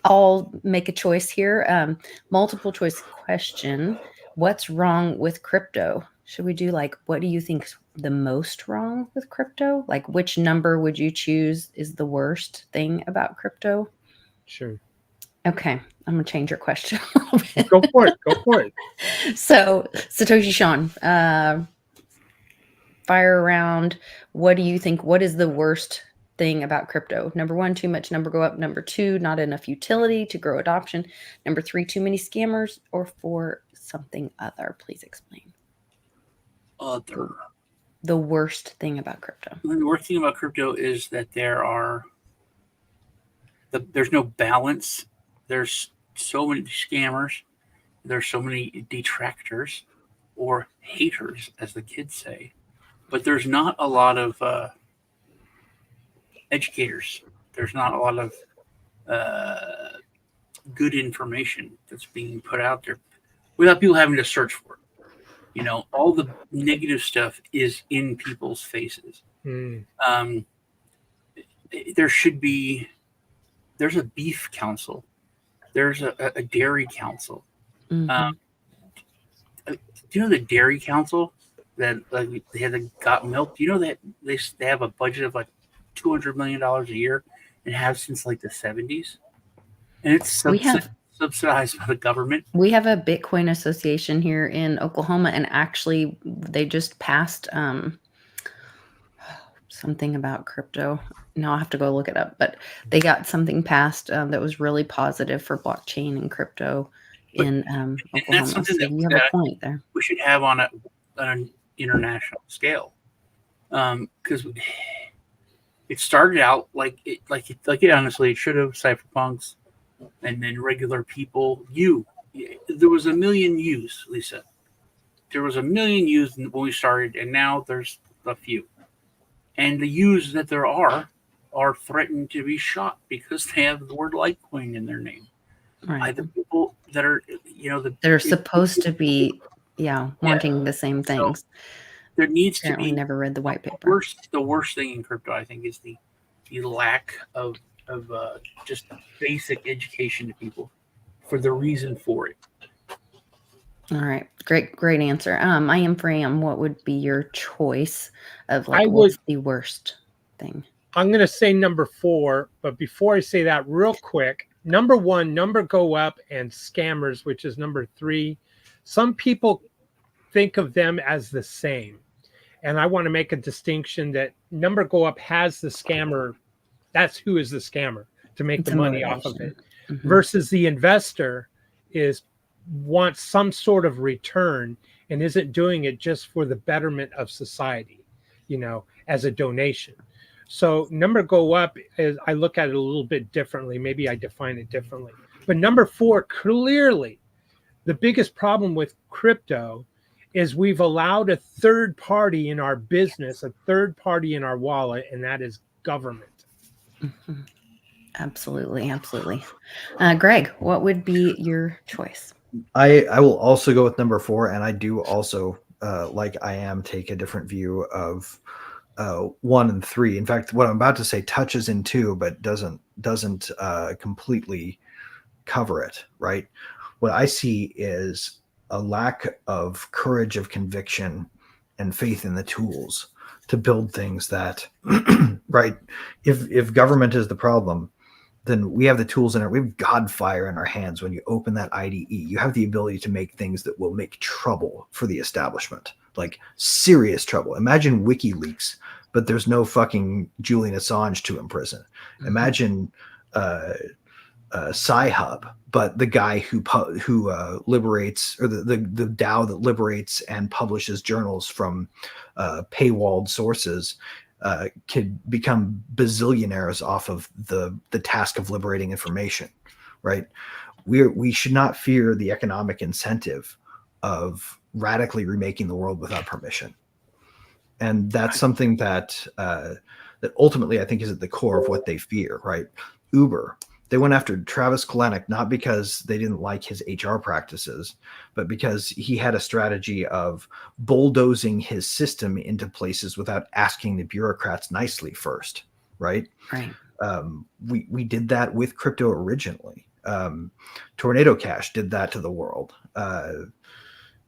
all make a choice here. Multiple choice question. What's wrong with crypto? Should we do like, what do you think is the most wrong with crypto? Like, which number would you choose is the worst thing about crypto? Sure. Okay. I'm going to change your question a little bit. Go for it. So, Satoshi Sean, fire around. What do you think? What is the worst thing about crypto? Number 1, too much number go up. Number 2, not enough utility to grow adoption. Number 3, too many scammers. Or 4, something other. Please explain. Other. The worst thing about crypto. The worst thing about crypto is that there's no balance. There's so many scammers. There's so many detractors or haters, as the kids say. But there's not a lot of educators. There's not a lot of good information that's being put out there without people having to search for it. All the negative stuff is in people's faces. There's a beef council. There's a dairy council. Mm-hmm. Do you know the dairy council that they have the got milk? Do you know that they have a budget of like $200 million a year and have since like the 70s? And it's subsidized by the government. We have a Bitcoin association here in Oklahoma, and actually they just passed something about crypto. Now I'll have to go look it up, but they got something passed that was really positive for blockchain and crypto in Oklahoma. That's something so you have a point there. We should have on an international scale, because It started out like it honestly it should have cypherpunks, and then regular people. There was a million U's, Lisa. There was a million U's when we started, and now there's a few. And the U's that there are threatened to be shot because they have the word Litecoin in their name. By Right. the people that are, They're supposed to be, wanting the same So things. there needs Apparently to be never read the white paper. the worst thing in crypto, I think, is the lack of just basic education to people for the reason for it. All right. Great answer. I am for Am. What would be your choice of like what's the worst thing? I'm going to say number 4, but before I say that, real quick, number 1, number go up, and scammers, which is number 3. Some people think of them as the same. And I want to make a distinction that number go up has the scammer. That's who is the scammer to make the money off of it. Mm-hmm. Versus the investor wants some sort of return and isn't doing it just for the betterment of society, as a donation. So number go up is, I look at it a little bit differently. Maybe I define it differently. But number 4, clearly, the biggest problem with crypto is we've allowed a third party in our business, a third party in our wallet, and that is government. Mm-hmm. Absolutely. Greg, what would be your choice? I will also go with number 4, and I do also, like I am, take a different view of 1 and 3. In fact, what I'm about to say touches in 2, but doesn't completely cover it. Right? What I see is a lack of courage, of conviction, and faith in the tools to build things that, right? If government is the problem, then we have the tools in it. We have Godfire in our hands. When you open that IDE, you have the ability to make things that will make trouble for the establishment, like serious trouble. Imagine WikiLeaks, but there's no fucking Julian Assange to imprison. Mm-hmm. Imagine Sci-Hub, but the guy who liberates, or the DAO that liberates and publishes journals from paywalled sources, could become bazillionaires off of the task of liberating information, right? We should not fear the economic incentive of radically remaking the world without permission. And that's something that ultimately I think is at the core of what they fear, right? Uber, they went after Travis Kalanick not because they didn't like his HR practices, but because he had a strategy of bulldozing his system into places without asking the bureaucrats nicely first, right? Right. We did that with crypto originally. Tornado Cash did that to the world.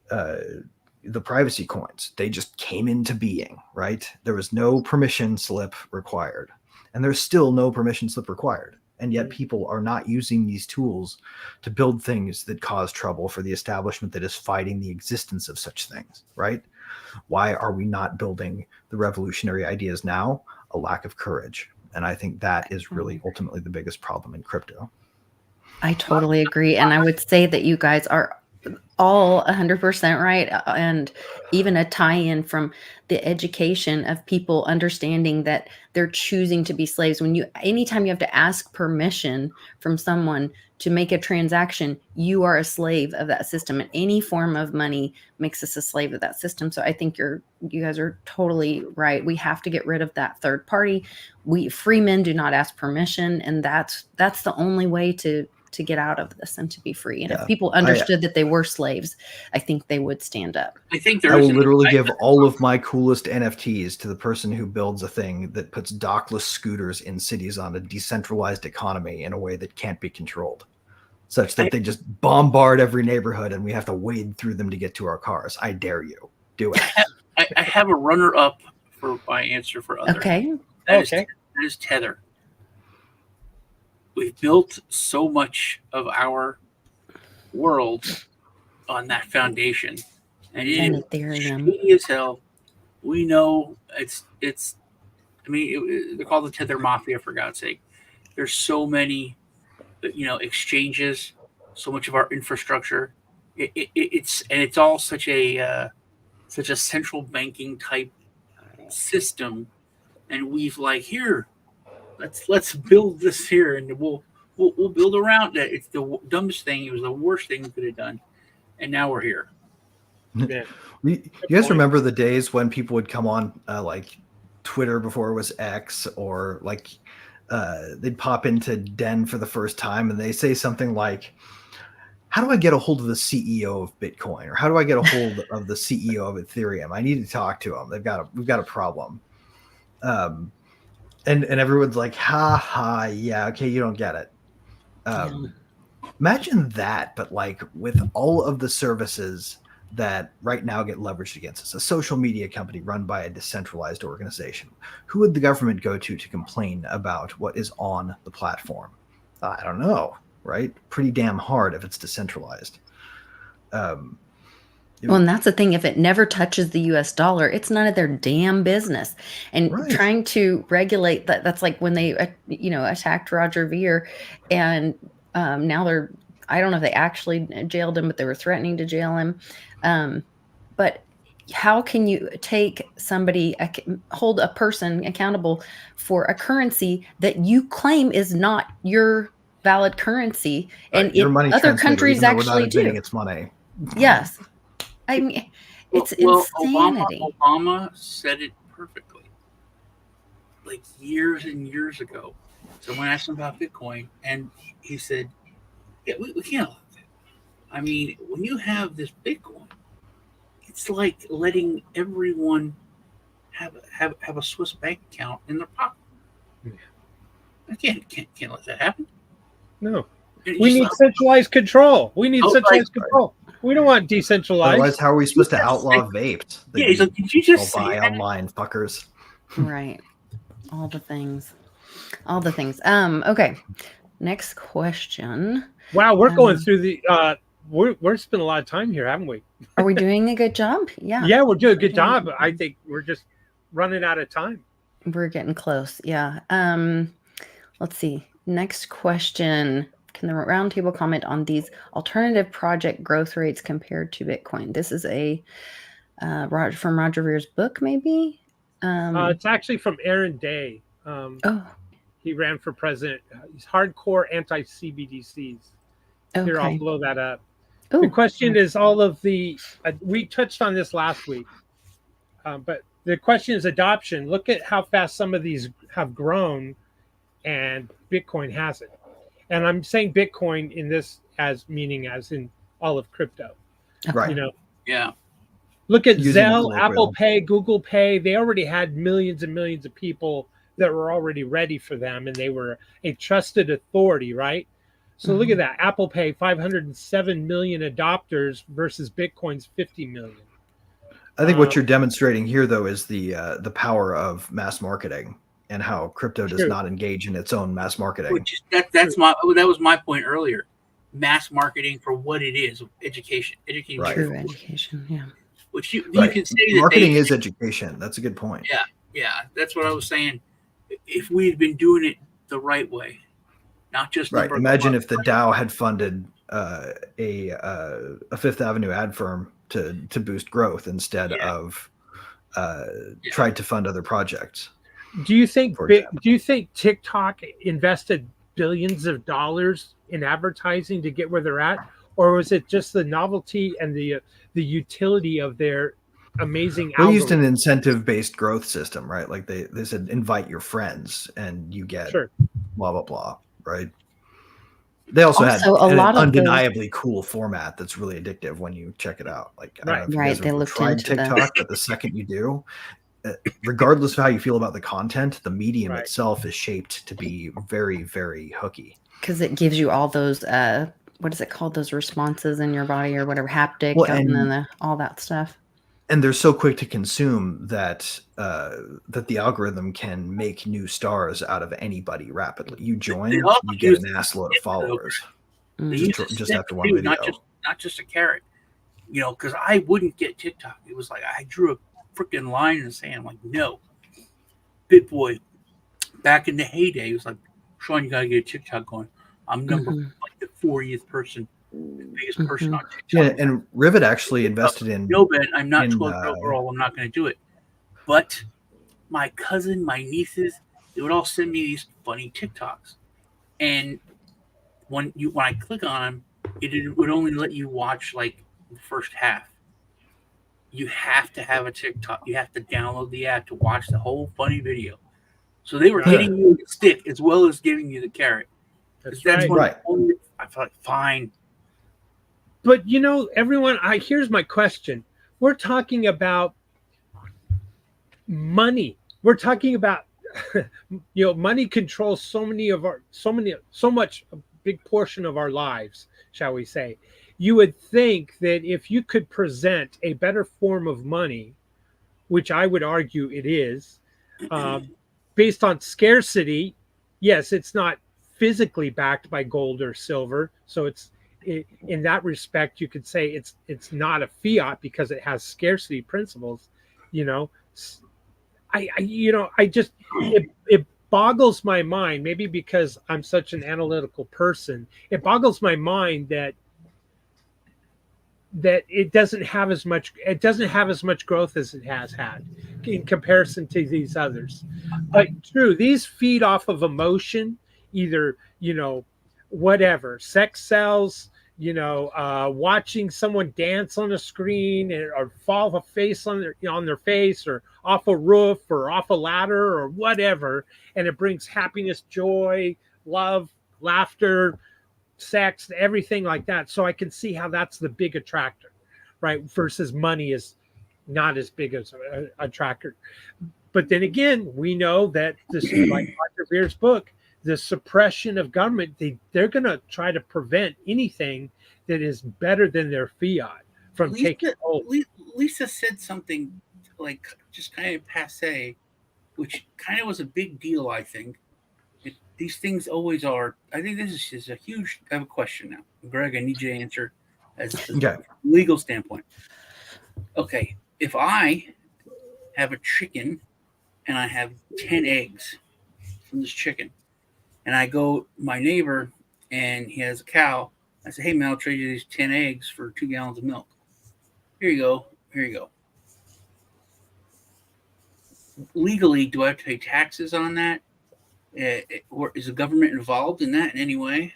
The privacy coins, they just came into being, right? There was no permission slip required, and there's still no permission slip required. And yet people are not using these tools to build things that cause trouble for the establishment that is fighting the existence of such things, right? Why are we not building the revolutionary ideas now? A lack of courage. And I think that is really ultimately the biggest problem in crypto. I totally agree. And I would say that you guys are all 100% right. And even a tie-in from the education of people understanding that they're choosing to be slaves. Anytime you have to ask permission from someone to make a transaction, you are a slave of that system, and any form of money makes us a slave of that system. So I think you guys are totally right. We have to get rid of that third party. Free men do not ask permission. And that's the only way to get out of this and to be free. And if people understood that they were slaves, I think they would stand up. I will literally give all of my coolest NFTs to the person who builds a thing that puts dockless scooters in cities on a decentralized economy in a way that can't be controlled, such that they just bombard every neighborhood and we have to wade through them to get to our cars. I dare you. Do it. I have a runner-up for my answer for others. Okay. That is Tether. We've built so much of our world on that foundation, and it is shady as hell. We know it's. I mean, they're called the Tether Mafia, for God's sake. There's so many, exchanges, so much of our infrastructure. It's all such a central banking type system and we've like, here, let's build this here, and we'll build around it. It's the dumbest thing. It was the worst thing we could have done, and now we're here. Yeah. You guys remember the days when people would come on like Twitter before it was X, or like they'd pop into Den for the first time and they say something like, how do I get a hold of the CEO of Bitcoin? Or how do I get a hold of the CEO of Ethereum? I need to talk to them. We've got a problem. And everyone's like, ha ha, yeah, okay, you don't get it. Imagine that, but like with all of the services that right now get leveraged against us, a social media company run by a decentralized organization. Who would the government go to complain about what is on the platform? I don't know, right? Pretty damn hard if it's decentralized. Well, and that's the thing. If it never touches the US dollar, it's none of their damn business. And trying to regulate that's like when they, attacked Roger Ver, and now I don't know if they actually jailed him, but they were threatening to jail him. But how can you hold a person accountable for a currency that you claim is not your valid currency, and your money other countries actually do? Its money. Yes, I mean it's insanity. Obama said it perfectly, like years and years ago. Someone asked him about Bitcoin, and he said, "Yeah, we can't allow that. I mean, when you have this Bitcoin, it's like letting everyone have a Swiss bank account in their pocket. I can't let that happen. No, we need centralized control. We need centralized control. We don't want decentralized. Otherwise, how are we supposed to outlaw vapes? Yeah, he's like, did you just buy online, fuckers? Right. All the things. Okay. Next question. Wow, we're going through the. We're spending a lot of time here, haven't we? Are we doing a good job? Yeah. Yeah, we're doing a good job. I think we're just running out of time. We're getting close. Yeah. Let's see. Next question. Can the roundtable comment on these alternative project growth rates compared to Bitcoin? This is from Roger Ver's book, maybe? It's actually from Aaron Day. He ran for president. He's hardcore anti-CBDCs. Okay. Here, I'll blow that up. Ooh. The question is all of the, we touched on this last week, but the question is adoption. Look at how fast some of these have grown and Bitcoin hasn't. And I'm saying Bitcoin in this as in all of crypto. Right. Yeah. Look at Zelle, Apple Pay, Google Pay. They already had millions and millions of people that were already ready for them, and they were a trusted authority, right? So look at that. Apple Pay, 507 million adopters versus Bitcoin's 50 million. I think what you're demonstrating here, though, is the power of mass marketing and how crypto does not engage in its own mass marketing. That was my point earlier. Mass marketing for what it is, education. Right. True education, yeah. Which you can say that marketing is education. That's a good point. Yeah. That's what I was saying. If we had been doing it the right way, not just right. Imagine if the Dow had funded a Fifth Avenue ad firm to boost growth instead of tried to fund other projects. Do you think TikTok invested billions of dollars in advertising to get where they're at, or was it just the novelty and the utility of their amazing algorithm? They used an incentive-based growth system, right? Like they said, invite your friends and you get blah blah blah, right? They also had an undeniably cool format that's really addictive when you check it out. Like I don't know if you guys have tried TikTok, but the second you do, regardless of how you feel about the content, the medium itself is shaped to be very, very hooky. Because it gives you all those, what is it called? Those responses in your body or whatever, haptic, and then all that stuff. And they're so quick to consume that that the algorithm can make new stars out of anybody rapidly. You join, you get an ass load of followers. Just after one video. Not just a carrot. Because I wouldn't get TikTok. It was like I drew a freaking line in the sand. I'm like, no. BitBoy, back in the heyday, it was like, Sean, you gotta get a TikTok going. I'm number like the 40th person, the biggest person on TikTok. Yeah, and Rivet actually invested in. No, Ben, I'm not 12 girl. I'm not going to do it. But my cousin, my nieces, they would all send me these funny TikToks. And when I click on them, it would only let you watch like the first half. You have to have a TikTok. You have to download the app to watch the whole funny video. So they were hitting you with the stick as well as giving you the carrot. That's right. I thought, fine. But everyone, here's my question. We're talking about money. We're talking about money controls so much a big portion of our lives, shall we say. You would think that if you could present a better form of money, which I would argue it is, based on scarcity, yes, it's not physically backed by gold or silver, so in that respect you could say it's not a fiat because it has scarcity principles. It boggles my mind, maybe because I'm such an analytical person. It boggles my mind that it doesn't have as much growth as it has had in comparison to these others. But true, these feed off of emotion, either whatever, sex sells, watching someone dance on a screen or fall a face on their face or off a roof or off a ladder or whatever, and it brings happiness, joy, love, laughter, sex, everything like that. So I can see how that's the big attractor, right? Versus money is not as big as a attractor. But then again, we know that this, like Dr. Beer's book, the suppression of government, they're going to try to prevent anything that is better than their fiat from taking hold. Lisa said something like just kind of passe, which kind of was a big deal, I think. These things always are. I think this is a huge. I have a question now, Greg. I need you to answer as a legal standpoint. Okay, if I have a chicken and I have 10 eggs from this chicken, and I go my neighbor and he has a cow, I say, "Hey man, I'll trade you these 10 eggs for 2 gallons of milk. Here you go. Here you go." Legally, do I have to pay taxes on that? Or is the government involved in that in any way?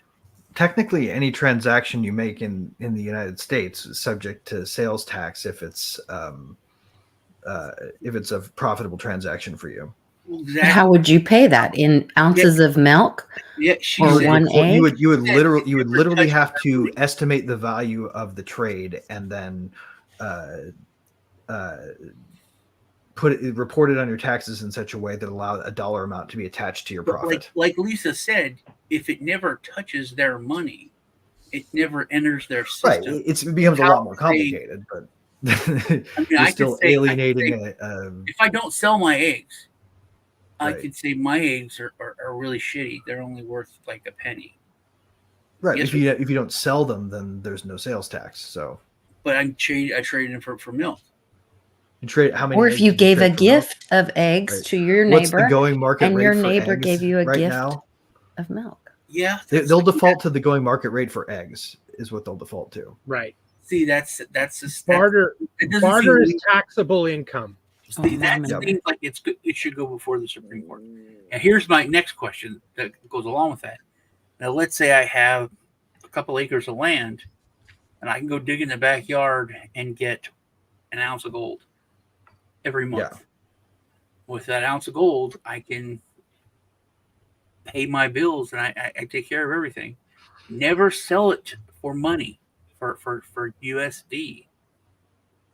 Technically, any transaction you make in the United States is subject to sales tax if it's a profitable transaction for you. Exactly. How would you pay that in ounces of milk? Yeah, or one egg? You would literally have to estimate the value of the trade and then report it on your taxes in such a way that allow a dollar amount to be attached to your profit. Like Lisa said, if it never touches their money, it never enters their system. Right. It becomes a lot more complicated, but you're still alienating it. If I don't sell my eggs, I could say my eggs are really shitty. They're only worth like a penny. Right. Yes, if you don't sell them, then there's no sales tax. So. But I traded them for milk. You trade how many? Or if you gave a gift of eggs to your neighbor, what's the going market and rate your for neighbor eggs gave you a right gift now? Of milk. Yeah, they'll default to the going market rate for eggs is what they'll default to. Right. See, that's barter. Barter is taxable income. See, that seems like it should go before the Supreme Court. And here's my next question that goes along with that. Now, let's say I have a couple acres of land, and I can go dig in the backyard and get an ounce of gold every month. Yeah. With that ounce of gold, I can pay my bills and I take care of everything. Never sell it for money, for USD.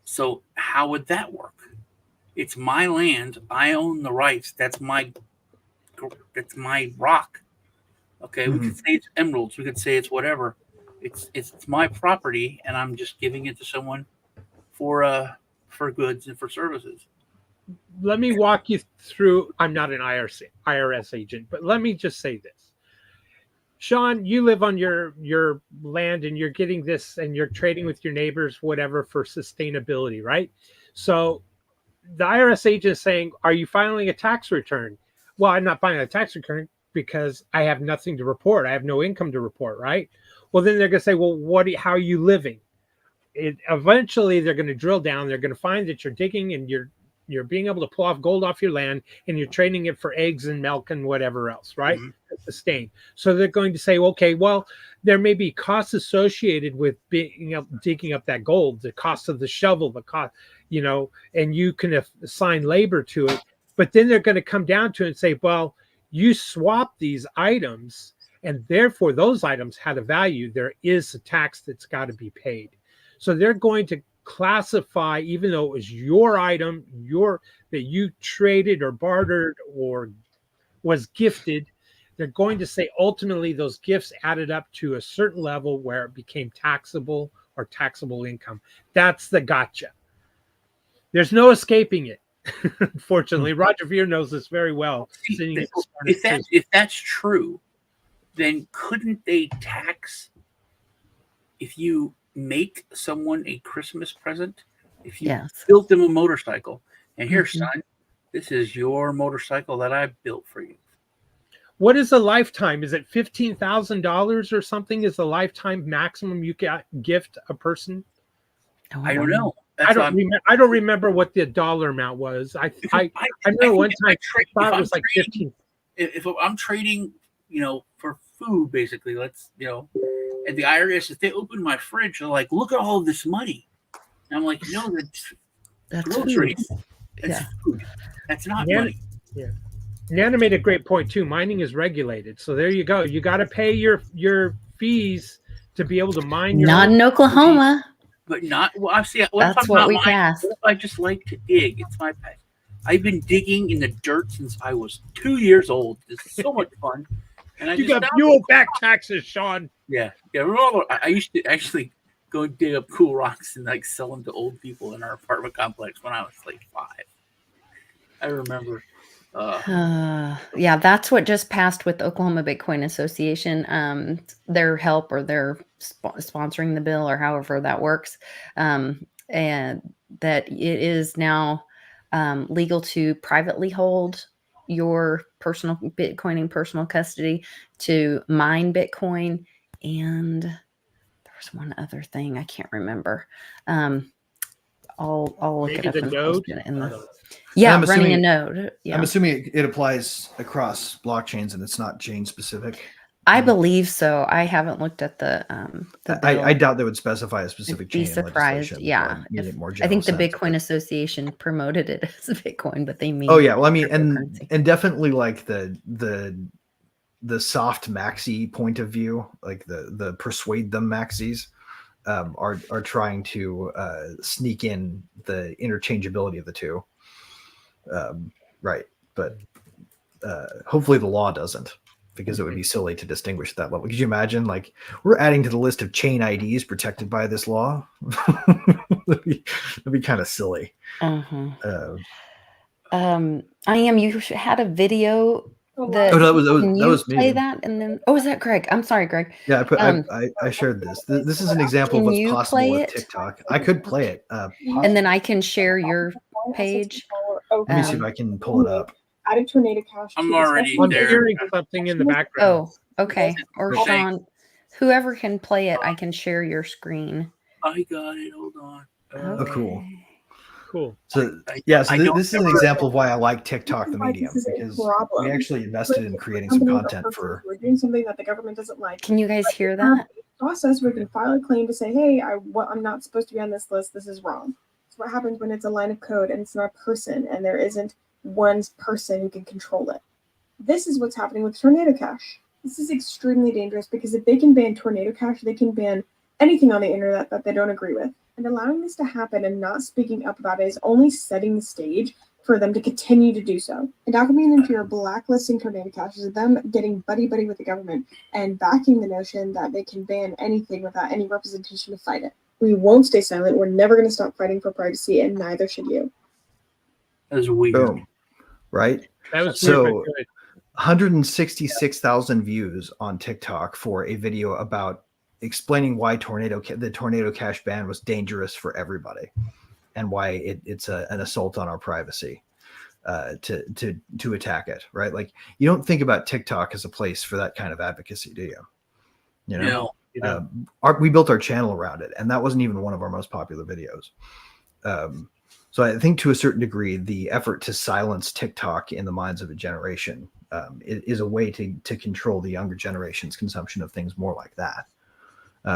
So how would that work? It's my land. I own the rights. That's my rock. Okay, we could say it's emeralds. We could say it's whatever. It's my property, and I'm just giving it to someone for goods and for services. Let me walk you through. I'm not an IRS agent, but let me just say this. Sean, you live on your land and you're getting this and you're trading with your neighbors, whatever, for sustainability, right? So the IRS agent is saying, are you filing a tax return? Well, I'm not filing a tax return because I have nothing to report. I have no income to report, right? Well, then they're going to say, well, how are you living? Eventually, they're going to drill down. They're going to find that you're digging and you're You're being able to pull off gold off your land, and you're trading it for eggs and milk and whatever else, right? To sustain. So they're going to say, okay, well, there may be costs associated with digging up that gold, the cost of the shovel, the cost, and you can assign labor to it. But then they're going to come down to it and say, well, you swap these items, and therefore those items had a value. There is a tax that's got to be paid. So they're going to classify, even though it was your item, that you traded or bartered or was gifted, they're going to say ultimately those gifts added up to a certain level where it became taxable or taxable income. That's the gotcha. There's no escaping it. Unfortunately, Roger Ver knows this very well. If that's true, then couldn't they tax if you make someone a Christmas present? If you built them a motorcycle, and here, son, this is your motorcycle that I built for you. What is a lifetime? Is it $15,000 or something? Is the lifetime maximum you can gift a person? I don't know. I don't remember what the dollar amount was. I remember one time I thought it was like 15. If I'm trading, for food, basically, and the IRS, if they open my fridge, they're like, look at all of this money. And I'm like, that's groceries. That's food. That's not money. Yeah. Nana made a great point too. Mining is regulated. So there you go. You got to pay your fees to be able to mine your Not in Oklahoma. But not, well, I see. That's what we pass. I just like to dig. It's my pet. I've been digging in the dirt since I was 2 years old. It's so much fun. And you got fuel back taxes, Sean. Yeah. Remember, I used to actually go dig up cool rocks and sell them to old people in our apartment complex when I was 5. I remember. That's what just passed with the Oklahoma Bitcoin Association. Their help, or they're sponsoring the bill, or however that works, and that it is now legal to privately hold your personal Bitcoin in personal custody, to mine Bitcoin, and there was one other thing I can't remember. I'll look it up and post it in the. Yeah, running a node. Yeah. I'm assuming it applies across blockchains and it's not chain specific. I believe so. I haven't looked at the I doubt they would specify a specific chain. Be surprised. Yeah. I think the Bitcoin Association promoted it as a Bitcoin, but they mean. Oh yeah. Well, I mean, and definitely the soft maxi point of view, like the persuade them maxis, are trying to sneak in the interchangeability of the two. Right. But hopefully the law doesn't, because it would be silly to distinguish at that level. Could you imagine, we're adding to the list of chain IDs protected by this law? that'd be kind of silly. You had a video that was me. Play that, and then is that Greg? I'm sorry, Greg. Yeah, I shared this. This is an example of what's possible with TikTok. I could play it, and then I can share your page. Let me see if I can pull it up. Added Tornado Cash. I'm already there. Hearing something in the background. Oh, okay. Or Sean, whoever can play it, I can share your screen. I got it. Hold on. Oh, cool. So this is an example of why I like TikTok, the medium, because we actually invested in creating some content for. We're doing something that the government doesn't like. Can you guys hear that? Process where we can file a claim to say, hey, I'm not supposed to be on this list. This is wrong. It's what happens when it's a line of code and it's not a person, and there isn't one person who can control it. This is what's happening with Tornado Cash. This is extremely dangerous, because if they can ban Tornado Cash, they can ban anything on the internet that they don't agree with. And allowing this to happen and not speaking up about it is only setting the stage for them to continue to do so. And documenting them to your blacklisting Tornado Cash is them getting buddy-buddy with the government and backing the notion that they can ban anything without any representation to fight it. We won't stay silent. We're never going to stop fighting for privacy, and neither should you. That was weird. Boom. Right? That was so 166,000 views on TikTok for a video about explaining why the Tornado Cash ban was dangerous for everybody, and why it's an assault on our privacy to attack it. Right? You don't think about TikTok as a place for that kind of advocacy, do you? No. We built our channel around it, and that wasn't even one of our most popular videos. So I think to a certain degree, the effort to silence TikTok in the minds of a generation is a way to control the younger generation's consumption of things more like that.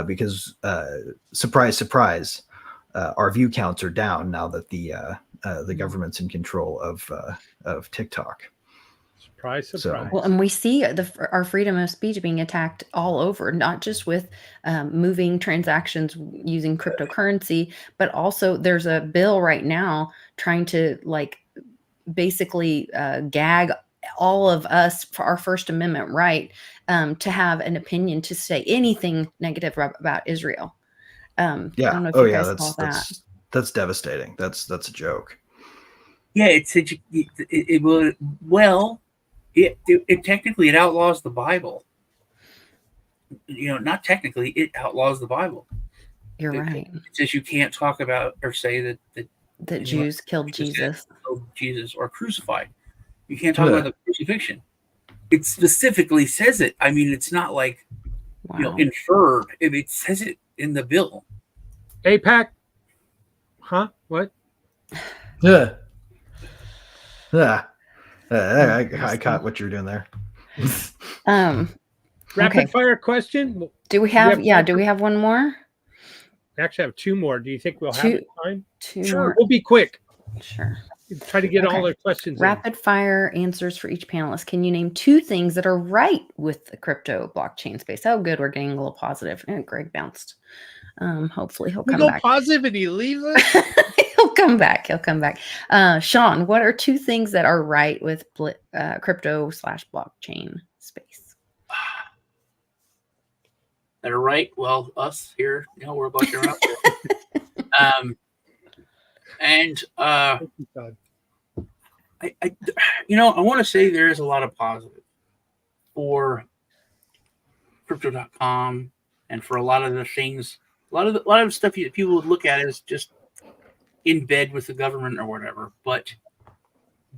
Because surprise, surprise, our view counts are down now that the government's in control of TikTok. Surprise, surprise. Well, and we see our freedom of speech being attacked all over, not just with moving transactions using cryptocurrency, but also there's a bill right now trying to basically gag all of us for our First Amendment right to have an opinion, to say anything negative about Israel. I don't know if you guys saw that. That's devastating. That's a joke. Yeah, it technically it outlaws the Bible. Not technically, it outlaws the Bible. You're right. It says you can't talk about or say that Jews killed Jesus. Or crucified. You can't talk about the crucifixion. It specifically says it. I mean, it's not like inferred. It says it in the bill. AIPAC? Huh? What? Yeah. I caught what you were doing there. Rapid fire question. Do we have one more? I actually have two more. Do you think we'll have time? Sure. More. We'll be quick. Sure. Try to get all their questions Rapid fire answers for each panelist. Can you name two things that are right with the crypto blockchain space? Oh, good. We're getting a little positive. Greg bounced. Hopefully he'll come back. We go positive and he leaves us? He'll come back. Sean, what are two things that are right with crypto/blockchain space? That are right? Well, us here, we're a bunch around there. I want to say there is a lot of positive for crypto.com and for a lot of the things, a lot of the stuff people would look at as just in bed with the government or whatever, but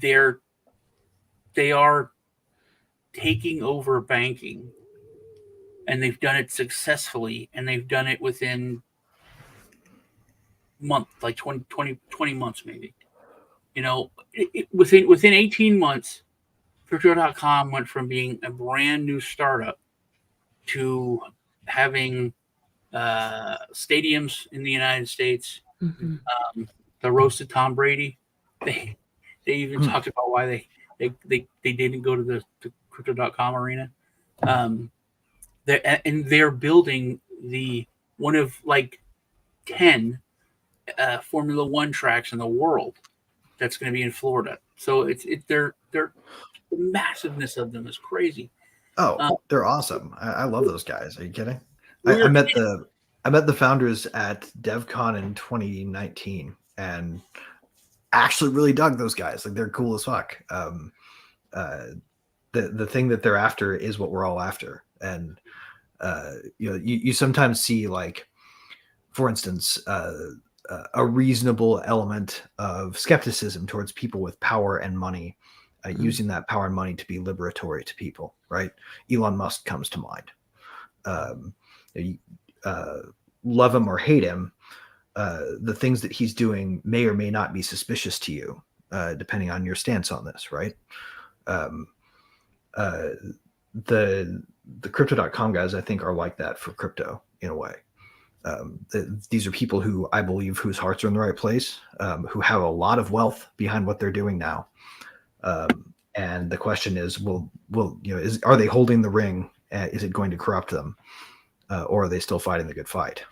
they are taking over banking, and they've done it successfully, and they've done it within month, like 20 months maybe. Within 18 months, crypto.com went from being a brand new startup to having stadiums in the United States. Mm-hmm. The roasted Tom Brady. They even talked about why they didn't go to the crypto.com arena. They're building one of 10 Formula One tracks in the world that's going to be in Florida. So the massiveness of them is crazy. Oh, they're awesome. I love those guys. Are you kidding? I met the founders at DevCon in 2019 and actually really dug those guys. They're cool as fuck. The thing that they're after is what we're all after. And you sometimes see, for instance, a reasonable element of skepticism towards people with power and money, using that power and money to be liberatory to people, right? Elon Musk comes to mind. Love him or hate him, the things that he's doing may or may not be suspicious to you, depending on your stance on this, right? The crypto.com guys, I think, are like that for crypto in a way. These are people who I believe whose hearts are in the right place, who have a lot of wealth behind what they're doing now. And the question is, are they holding the ring? Is it going to corrupt them? Or are they still fighting the good fight?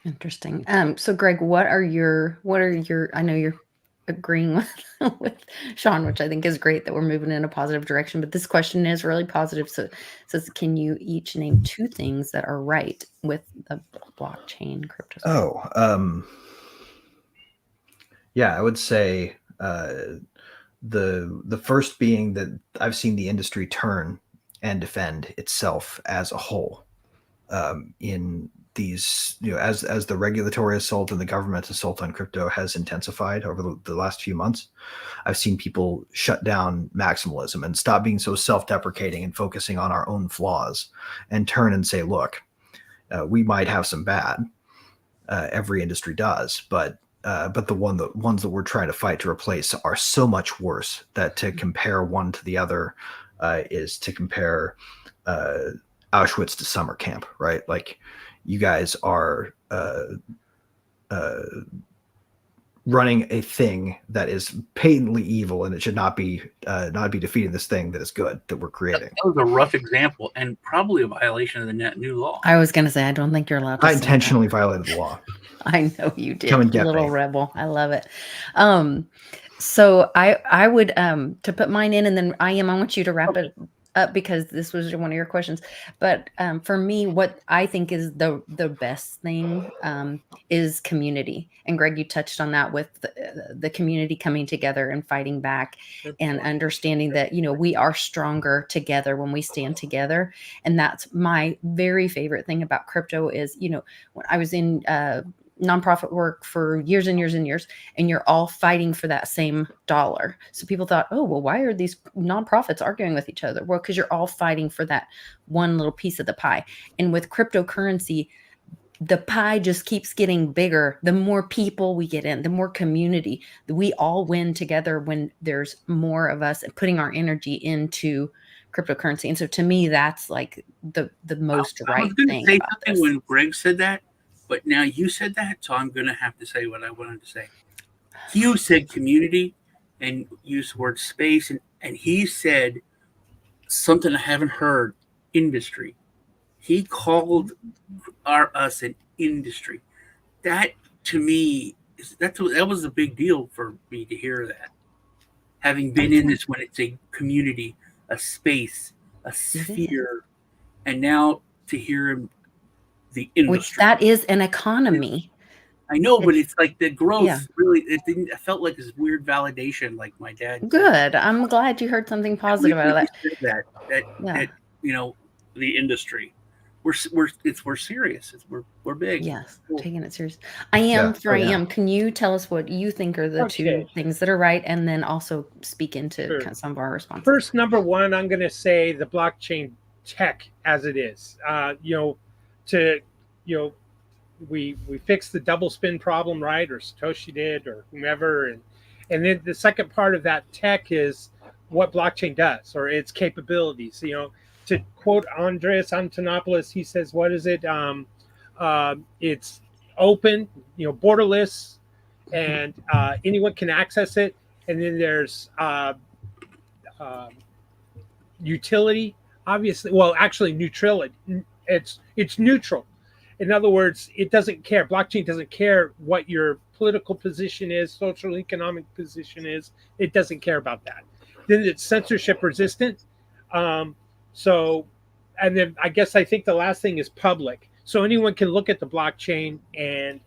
Interesting. So Greg, what are your, I know you're agreeing with Sean, which I think is great that we're moving in a positive direction, but this question is really positive. So it says, can you each name two things that are right with the blockchain crypto space? Yeah, I would say the first being that I've seen the industry turn and defend itself as a whole in these, as the regulatory assault and the government assault on crypto has intensified over the last few months. I've seen people shut down maximalism and stop being so self-deprecating and focusing on our own flaws and turn and say, look, we might have some bad, every industry does, but the ones that we're trying to fight to replace are so much worse that to compare one to the other is to compare Auschwitz to summer camp, right? Like, you guys are running a thing that is patently evil, and it should not be defeating this thing that is good that we're creating. That was a rough example, and probably a violation of the new law. I was going to say, I don't think you're allowed to. I intentionally violated the law. I know you did. Come and get little me. rebel. I love it. So I would to put mine in, and then I want you to wrap it up because this was one of your questions. But for me, what I think is the best thing is community. And Greg, you touched on that with the community coming together and fighting back and understanding that, we are stronger together when we stand together. And that's my very favorite thing about crypto is, when I was in nonprofit work for years and years and years, and you're all fighting for that same dollar. So people thought, oh, well, why are these nonprofits arguing with each other? Well, because you're all fighting for that one little piece of the pie. And with cryptocurrency, the pie just keeps getting bigger. The more people we get in, the more community, we all win together when there's more of us putting our energy into cryptocurrency. And so to me, that's like the most right thing say about something this. When Greg said that, but now you said that, so I'm going to have to say what I wanted to say. You said community and used the word space, and he said something I haven't heard, industry. He called us an industry. That, to me, that was a big deal for me to hear that. Having been in this when it's a community, a space, a sphere, and now to hear him, the industry. Which that is an economy. I know, but it's like the growth really, I felt like this weird validation, like my dad. Good. I'm glad you heard something positive out of that. That the industry. We're serious. We're big. Yes, taking it serious. I am. Can you tell us what you think are the two things that are right, and then also speak into some of our responses? First, number one, I'm going to say the blockchain tech as it is. We fixed the double spin problem, right? Or Satoshi did, or whomever, and then the second part of that tech is what blockchain does or its capabilities. To quote Andreas Antonopoulos, he says, "What is it? It's open, borderless, and anyone can access it. And then there's utility, obviously. Well, actually, neutrality. It's neutral. In other words, it doesn't care. Blockchain doesn't care what your political position is, social economic position is. It doesn't care about that. Then it's censorship resistant. And then I think the last thing is public. So anyone can look at the blockchain and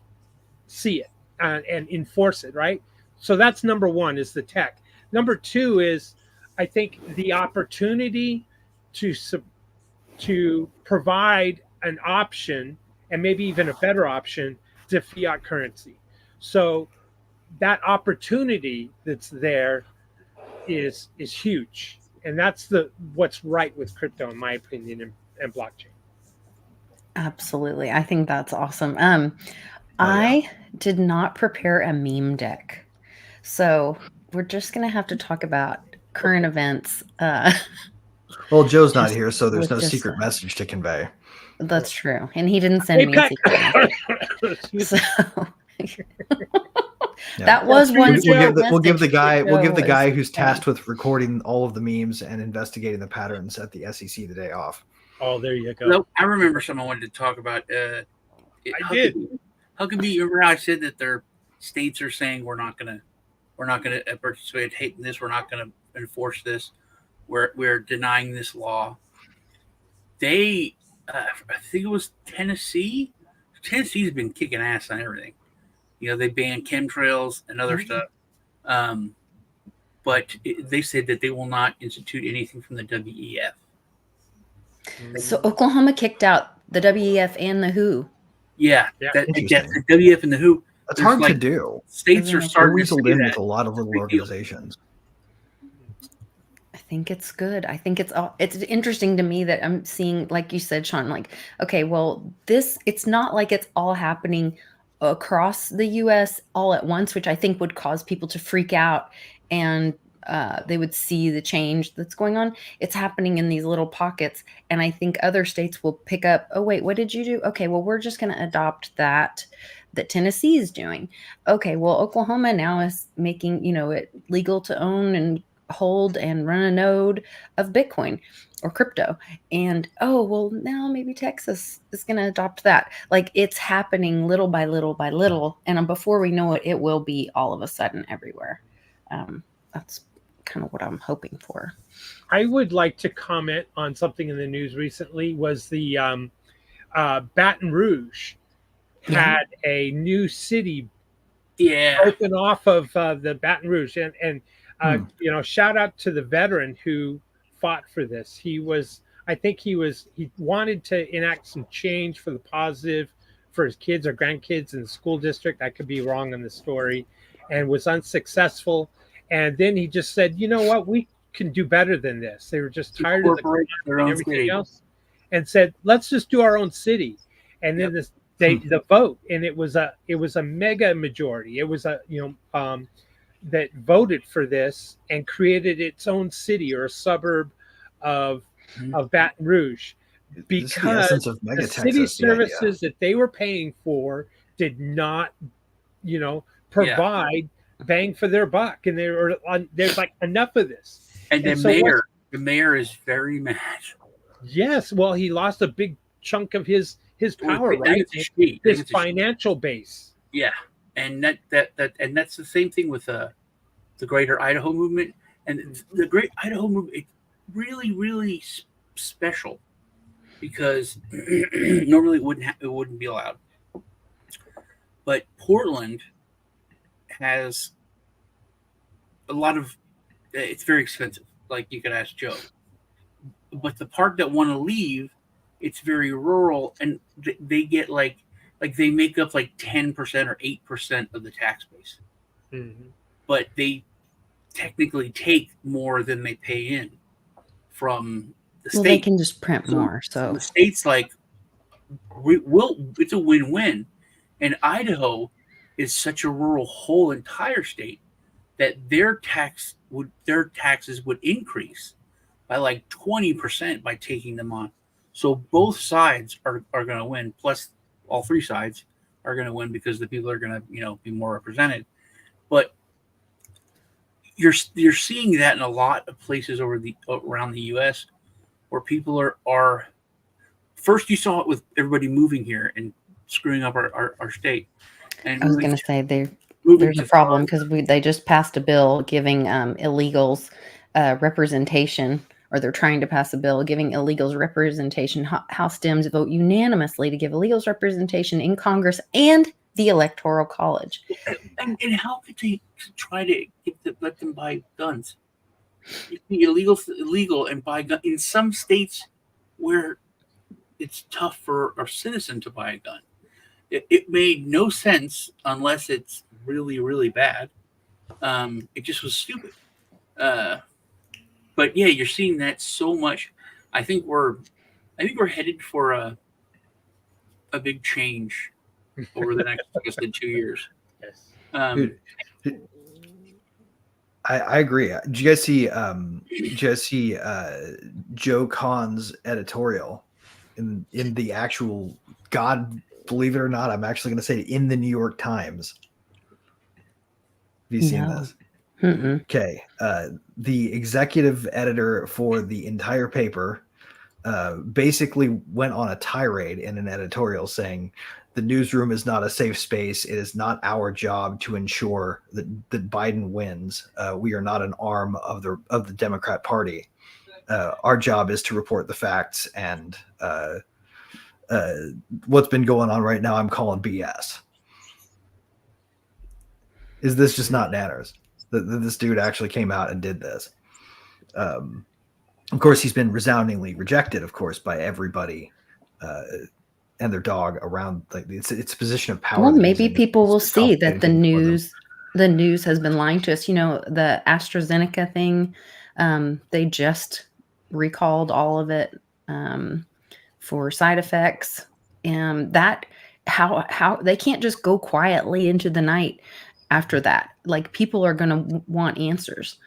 see it and enforce it, right? So that's number one, is the tech. Number two is, I think, the opportunity to provide an option, and maybe even a better option, to fiat currency. So that opportunity that's there is huge. And that's what's right with crypto, in my opinion, and blockchain. Absolutely. I think that's awesome. I did not prepare a meme deck. So we're just going to have to talk about current events. Well, Joe's not here, so there's no secret message to convey. That's true. And he didn't send me a secret message. So that was one. We'll give the guy who's tasked with recording all of the memes and investigating the patterns at the SEC the day off. Oh, there you go. Well, I remember something I wanted to talk about. How can be? Remember how I said that their states are saying we're not gonna participate in this. We're not gonna enforce this. We're denying this law. They, I think it was Tennessee. Tennessee's been kicking ass on everything. They banned chemtrails and other stuff. But they said that they will not institute anything from the WEF. So Oklahoma kicked out the WEF and the WHO. Yeah. The WEF and the WHO. That's hard to do. States are starting to in with a lot of little organizations. I think it's good. I think it's interesting to me that I'm seeing, like you said, Sean, like, okay, well, it's not like it's all happening across the US all at once, which I think would cause people to freak out, and they would see the change that's going on. It's happening in these little pockets. And I think other states will pick up, oh, wait, what did you do? Okay, well, we're just going to adopt that Tennessee is doing. Okay, well, Oklahoma now is making, it legal to own and hold and run a node of Bitcoin or crypto. And oh, well, now maybe Texas is going to adopt that. Like, it's happening little by little by little. And before we know it, it will be all of a sudden everywhere. That's kind of what I'm hoping for. I would like to comment on something in the news recently. Was the Baton Rouge had a new city open off of the Baton Rouge, and shout out to the veteran who fought for this. He wanted to enact some change for the positive for his kids or grandkids in the school district. I could be wrong on the story, and was unsuccessful. And then he just said, you know what, we can do better than this. They were just tired of everything else, and said, let's just do our own city. And then the vote, and it was a mega majority. It was that voted for this and created its own city or a suburb of Baton Rouge, because the city services that they were paying for did not, provide bang for their buck, and there's like enough of this. And the mayor is very mad. Yes, well, he lost a big chunk of his power, right? His financial base. Yeah, and that's the same thing with the Greater Idaho movement. And the Great Idaho movement, it's really, really special, because normally it wouldn't be allowed. But Portland has a lot of, it's very expensive. Like, you could ask Joe. But the part that want to leave, it's very rural, and they get like they make up like 10% or 8% of the tax base. Mm-hmm. But they technically take more than they pay in from the state. They can just print more. So the state's like, it's a win-win. And Idaho is such a rural whole entire state that their taxes would increase by like 20% by taking them on. So both sides are going to win. Plus, all three sides are going to win, because the people are going to be more represented. But you're seeing that in a lot of places around the U.S. where people are. First, you saw it with everybody moving here and screwing up our state. And I was going to say there's a problem, because they just passed a bill giving illegals representation, or they're trying to pass a bill giving illegals representation. House Dems vote unanimously to give illegals representation in Congress and the Electoral College. And how could they try to let them buy guns? Illegal and buy guns in some states where it's tough for a citizen to buy a gun. It made no sense unless it's really, really bad. It just was stupid. But yeah, you're seeing that so much. I think we're headed for a big change over the next, 2 years. Yes. I agree. Did you guys see Joe Kahn's editorial in the actual, God, believe it or not, I'm actually going to say it, in the New York Times? Have you seen this? Mm-mm. Okay. The executive editor for the entire paper basically went on a tirade in an editorial saying the newsroom is not a safe space. It is not our job to ensure that Biden wins. We are not an arm of the Democrat Party. Our job is to report the facts, and what's been going on right now, I'm calling BS. Is this just not nanners? This dude actually came out and did this. Of course, he's been resoundingly rejected, of course, by everybody and their dog around. Like, it's a position of power. Well, maybe people will see that the news has been lying to us. The AstraZeneca thing, they just recalled all of it for side effects. That how they can't just go quietly into the night after that. Like, people are going to want answers.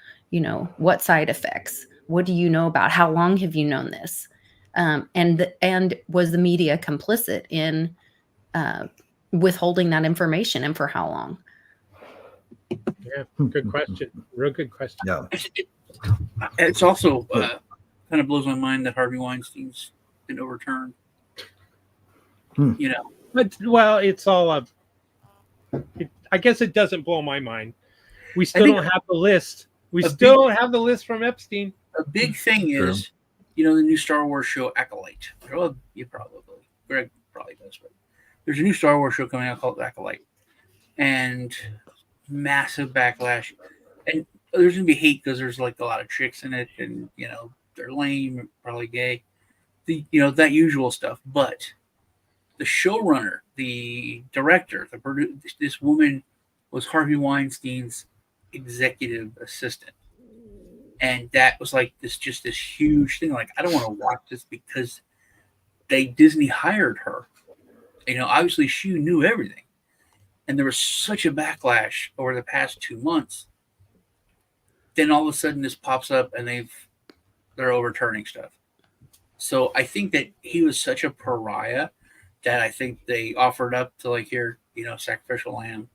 What side effects? What do you know about? How long have you known this? And was the media complicit in withholding that information, and for how long? Yeah, good question. Real good question. Yeah. It's also kind of blows my mind that Harvey Weinstein's been overturned. But well, it's all I guess it doesn't blow my mind. We still don't have the list. We still don't have the list from Epstein. A big thing is, the new Star Wars show Acolyte. Well, Greg probably does, but there's a new Star Wars show coming out called Acolyte, and massive backlash, and there's gonna be hate because there's like a lot of chicks in it, and they're lame, probably gay, that usual stuff. But the showrunner, the director, the producer, this woman was Harvey Weinstein's executive assistant. And that was like this huge thing. Like, I don't want to watch this because Disney hired her. Obviously she knew everything. And there was such a backlash over the past 2 months. Then all of a sudden this pops up and they're overturning stuff. So I think that he was such a pariah that I think they offered up to, like, here, sacrificial lamb.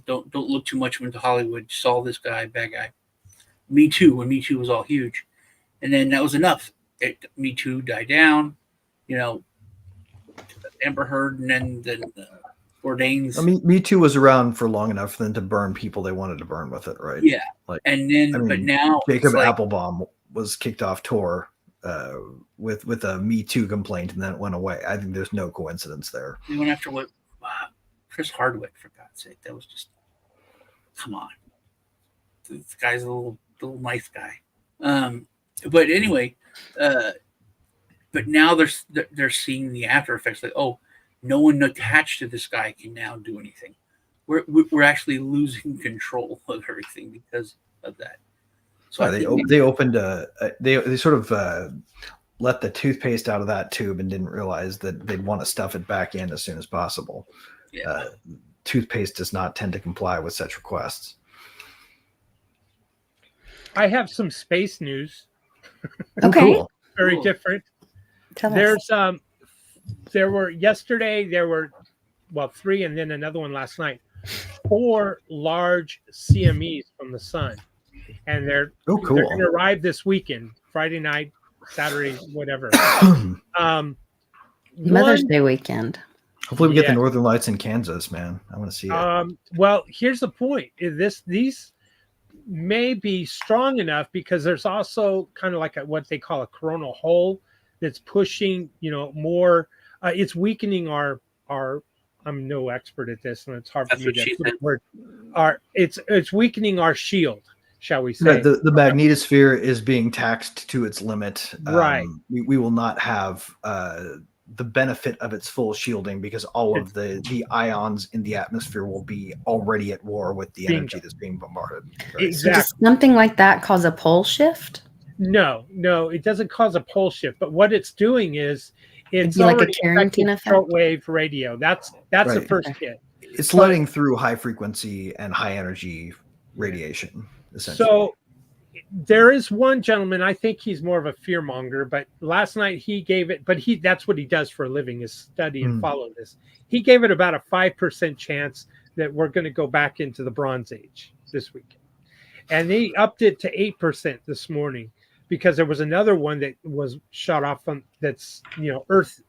Don't look too much into Hollywood. Saw this guy, bad guy. Me Too, when Me Too was all huge. And then that was enough. Me Too died down, Amber Heard, and then Bourdain's. I mean, Me Too was around for long enough for them to burn people they wanted to burn with it, right? Yeah. Like, and then, but now Jacob Applebaum was kicked off tour with a Me Too complaint, and then it went away. I think there's no coincidence there. They went after Chris Hardwick, for God's sake. That was just, come on. This guy's a little nice guy. But anyway, but now they're seeing the after effects. Like, oh, no one attached to this guy can now do anything. We're actually losing control of everything because of that. So they opened they sort of let the toothpaste out of that tube and didn't realize that they'd want to stuff it back in as soon as possible. Yeah. Toothpaste does not tend to comply with such requests. I have some space news. Okay. Cool. Very different. There's there were 3 and then another one last night. 4 large CMEs from the sun. And they're cool. They're going to arrive this weekend, Friday night, Saturday, whatever. Mother's Day weekend. Hopefully we get the Northern Lights in Kansas, man. I want to see it. Well, here's the point. These may be strong enough because there's also kind of like what they call a coronal hole that's pushing, more. It's weakening our. I'm no expert at this, and it's hard for me to put the word. It's weakening our shield, shall we say? Yeah, the magnetosphere is being taxed to its limit. Right. We will not have the benefit of its full shielding because all of the ions in the atmosphere will be already at war with the energy that's being bombarded. Right? Exactly. Does something like that cause a pole shift? No, it doesn't cause a pole shift. But what it's doing is it's like a already Carrington effect. Shortwave radio. That's Right. the first hit. It's letting through high frequency and high energy radiation. Essentially. So there is one gentleman, I think he's more of a fear monger, but last night he gave it, but that's what he does for a living, is study and follow this. He gave it about a 5% chance that we're going to go back into the Bronze Age this weekend. And he upped it to 8% this morning because there was another one that was shot off from that's, Earth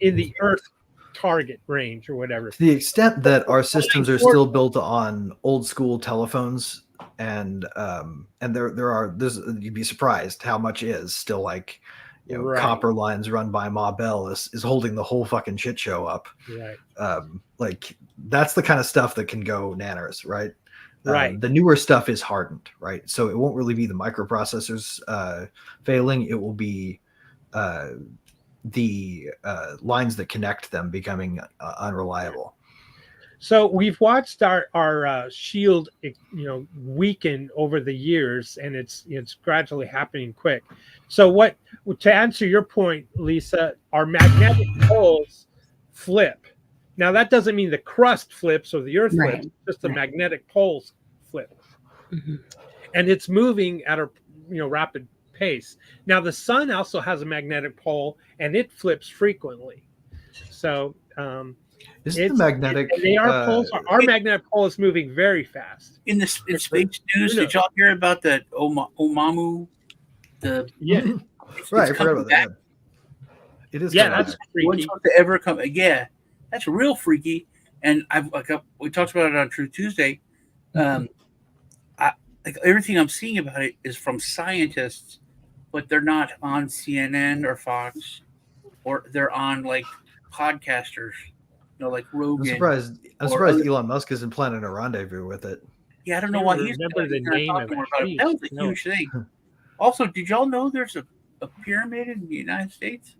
in the Earth target range or whatever. To the extent that our systems are still built on old school telephones, and you'd be surprised how much is still like copper lines run by Ma Bell is holding the whole fucking shit show up. Right. Like that's the kind of stuff that can go nanners, right? Right. The newer stuff is hardened, right? So it won't really be the microprocessors failing. It will be the lines that connect them becoming unreliable. So we've watched our shield, weaken over the years, and it's gradually happening quick. So to answer your point, Lisa, our magnetic poles flip. Now that doesn't mean the crust flips or the earth Right. flips, just the Right. magnetic poles flip. Mhm. And it's moving at a rapid pace. Now the sun also has a magnetic pole and it flips frequently. So Isn't the magnetic? Our magnetic pole is moving very fast. In space news, did y'all hear about that Oumuamua? Yeah, right. I forgot about that. It is. Yeah, that's freaky. What's supposed to ever come? Yeah, that's real freaky. And we talked about it on True Tuesday. Everything I'm seeing about it is from scientists, but they're not on CNN or Fox, or they're on like podcasters, like Rogan. I'm surprised Elon Musk isn't planning a rendezvous with it. Yeah, I don't know why he's remember the name of it. That was a huge thing. Also, did y'all know there's a pyramid in the United States?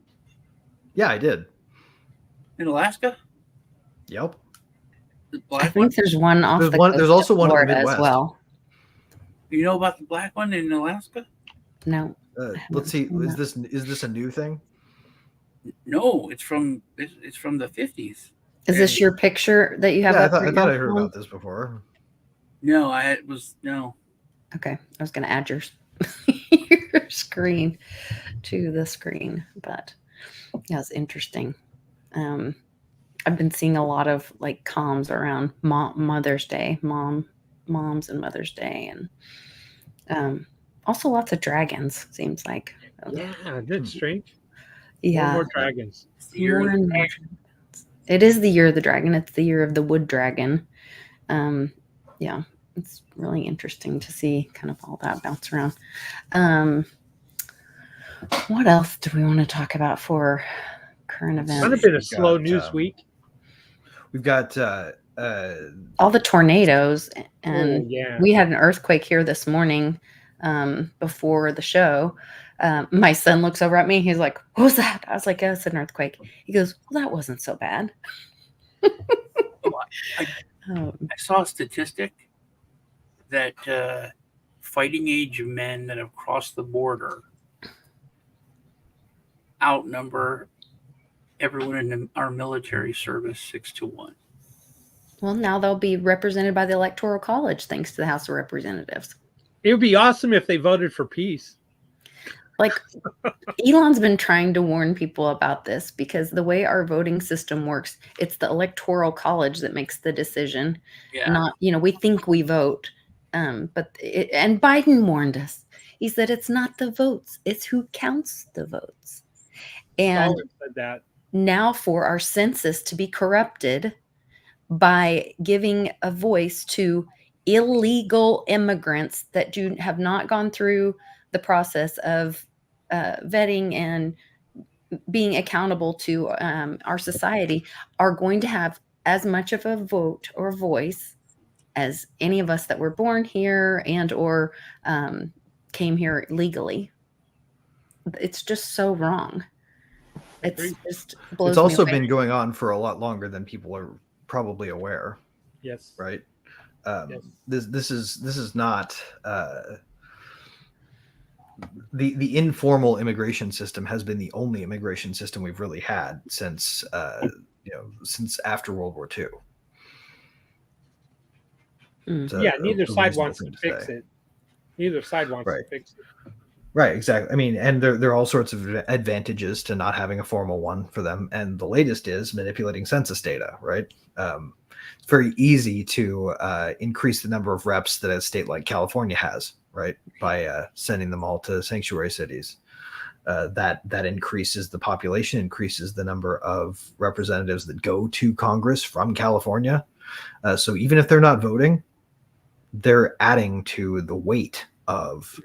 Yeah, I did. In Alaska? Yep. I think there's one off the coast. There's also of one in the Florida Midwest as well. You know about the black one in Alaska? No. Let's see. Is this a new thing? No, it's from the 50s. Is this your picture that you have? Yeah, up right I thought now? I heard about this before. No, no. Okay, I was going to add your screen to the screen, but yeah, it's interesting. I've been seeing a lot of like comms around Mother's Day, moms and Mother's Day, and also lots of dragons. Seems like. Yeah, that's strange. Yeah, more dragons. It is the year of the dragon. It's the year of the wood dragon. Yeah, it's really interesting to see kind of all that bounce around. What else do we want to talk about for current events? It's kind of been a slow news week. We've got all the tornadoes, and we had an earthquake here this morning before the show. My son looks over at me. He's like, "What was that?" I was like, "Oh, it's an earthquake." He goes, "Well, that wasn't so bad." I saw a statistic that fighting age men that have crossed the border outnumber everyone in our military service 6-1. Well, now they'll be represented by the Electoral College, thanks to the House of Representatives. It would be awesome if they voted for peace. Like, Elon's been trying to warn people about this because the way our voting system works, it's the Electoral College that makes the decision. Yeah. Not, we think we vote. And Biden warned us. He said it's not the votes, it's who counts the votes. And said that. Now for our census to be corrupted by giving a voice to illegal immigrants that have not gone through the process of vetting and being accountable to our society are going to have as much of a vote or voice as any of us that were born here and or came here legally. It's just so wrong. It's just blows It's also me away. been going on for a lot longer than people are probably aware. Yes. Right. Yes. This is not the informal immigration system has been the only immigration system we've really had since since after World War II. Neither side wants to fix it. Neither side wants to fix it. Right, exactly. I mean, and there are all sorts of advantages to not having a formal one for them. And the latest is manipulating census data, right? It's very easy to increase the number of reps that a state like California has, right? By sending them all to sanctuary cities. That increases the population, increases the number of representatives that go to Congress from California. So even if they're not voting, they're adding to the weight of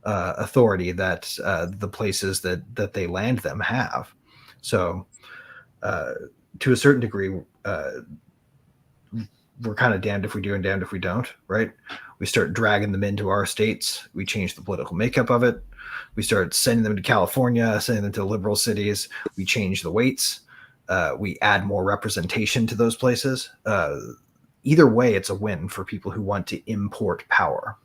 authority that the places that they land them have. So to a certain degree, we're kind of damned if we do and damned if we don't, right? We start dragging them into our states. We change the political makeup of it. We start sending them to California, sending them to liberal cities. We change the weights. We add more representation to those places. Either way, it's a win for people who want to import power.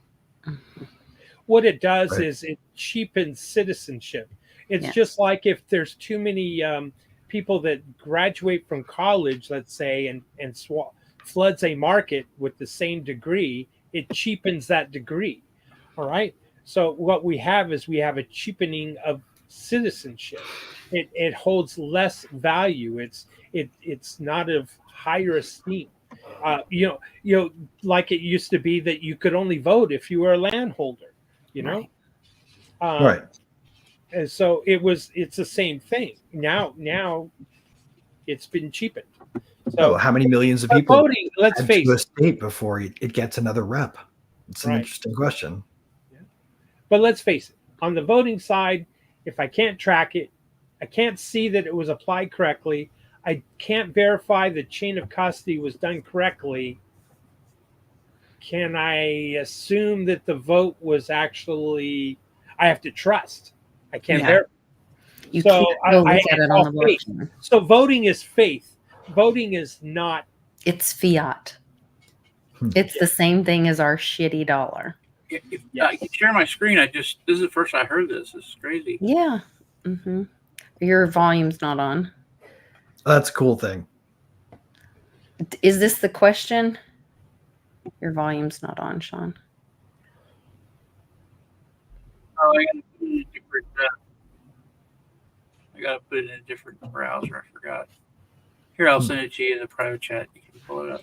What it does is it cheapens citizenship. It's just like if there's too many people that graduate from college, let's say, and floods a market with the same degree, it cheapens that degree. All right. So what we have is we have a cheapening of citizenship. It holds less value. It's not of higher esteem. Like it used to be that you could only vote if you were a landholder. Right. Right. And so it's the same thing. Now it's been cheapened. So how many millions of people voting, let's face to a it, state before it gets another rep? It's an Right. interesting question. Yeah. But let's face it, on the voting side, if I can't track it, I can't see that it was applied correctly, I can't verify the chain of custody was done correctly, can I assume that the vote was actually, I have to trust. I can't verify. You can't go look at it on the blockchain. So voting is faith. Voting is not. It's fiat. It's the same thing as our shitty dollar. If I can share my screen, this is the first I heard this. This is crazy. Yeah. Mm-hmm. Your volume's not on. That's a cool thing. Is this the question? Your volume's not on, Sean. Oh, I gotta put it in a different browser. I forgot. Here, I'll send it to you in the private chat. You can pull it up.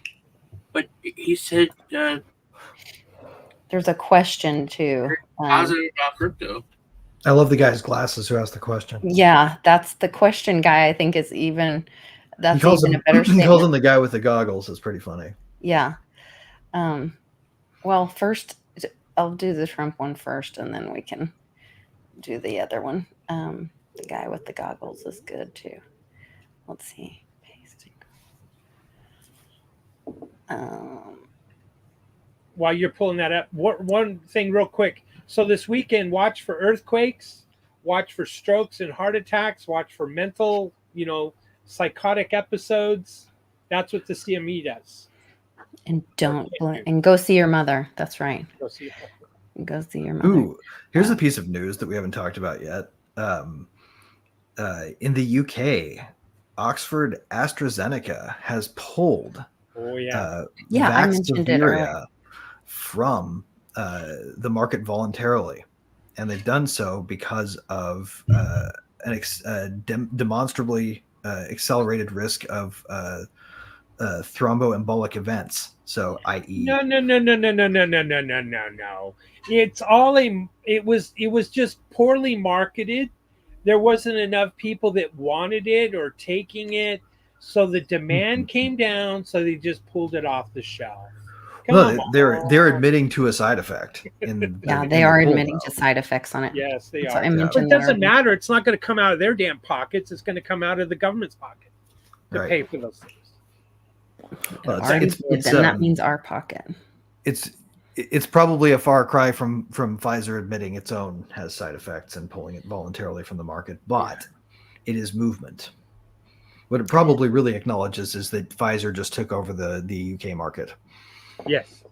But he said there's a question too. Positive about crypto. I love the guy's glasses who asked the question. Yeah, that's the question guy. I think is even. That's even a better statement. He calls him the guy with the goggles. It's pretty funny. Yeah. Well, first I'll do the Trump one first, and then we can do the other one. The guy with the goggles is good too. Let's see. Pasting. While you're pulling that up, one thing real quick. So this weekend, watch for earthquakes, watch for strokes and heart attacks, watch for mental, psychotic episodes. That's what the CME does. And and go see your mother. That's right. Go see your mother. Ooh, here's a piece of news that we haven't talked about yet. In the UK, Oxford AstraZeneca has pulled I mentioned it earlier. From the market voluntarily, and they've done so because of demonstrably accelerated risk of thromboembolic events. So, i.e., no. It's all it was just poorly marketed. There wasn't enough people that wanted it or taking it, so the demand came down. So they just pulled it off the shelf. They're admitting to a side effect. They are admitting to side effects on it. Yes, they are. I mentioned but it doesn't matter. It's not going to come out of their damn pockets. It's going to come out of the government's pocket to pay for those things. That means our pocket. It's probably a far cry from Pfizer admitting its own has side effects and pulling it voluntarily from the market, but it is movement. What it probably really acknowledges is that Pfizer just took over the UK market. Yes.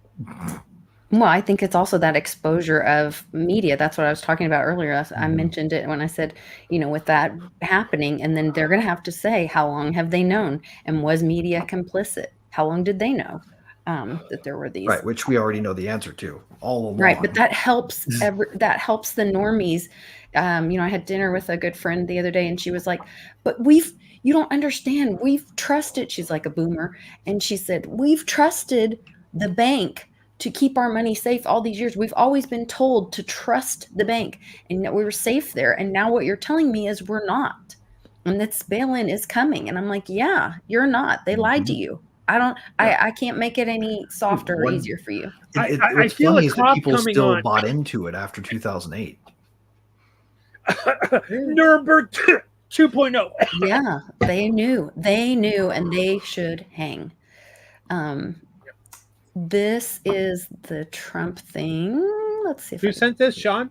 Well, I think it's also that exposure of media. That's what I was talking about earlier. I mentioned it when I said, with that happening, and then they're going to have to say, how long have they known? And was media complicit? How long did they know that there were these? Right, which we already know the answer to all along. Right, but that helps that helps the normies. I had dinner with a good friend the other day, and she was like, but you don't understand. We've trusted, she's like a boomer, and she said, we've trusted the bank to keep our money safe all these years. We've always been told to trust the bank and that we were safe there. And now what you're telling me is we're not. And this bail-in is coming. And I'm like, yeah, you're not. They lied to you. I can't make it any softer or easier for you. What's funny is that people still bought into it after 2008. Nuremberg 2.0. Yeah, they knew, and they should hang. This is the Trump thing. Let's see if you sent this, Sean.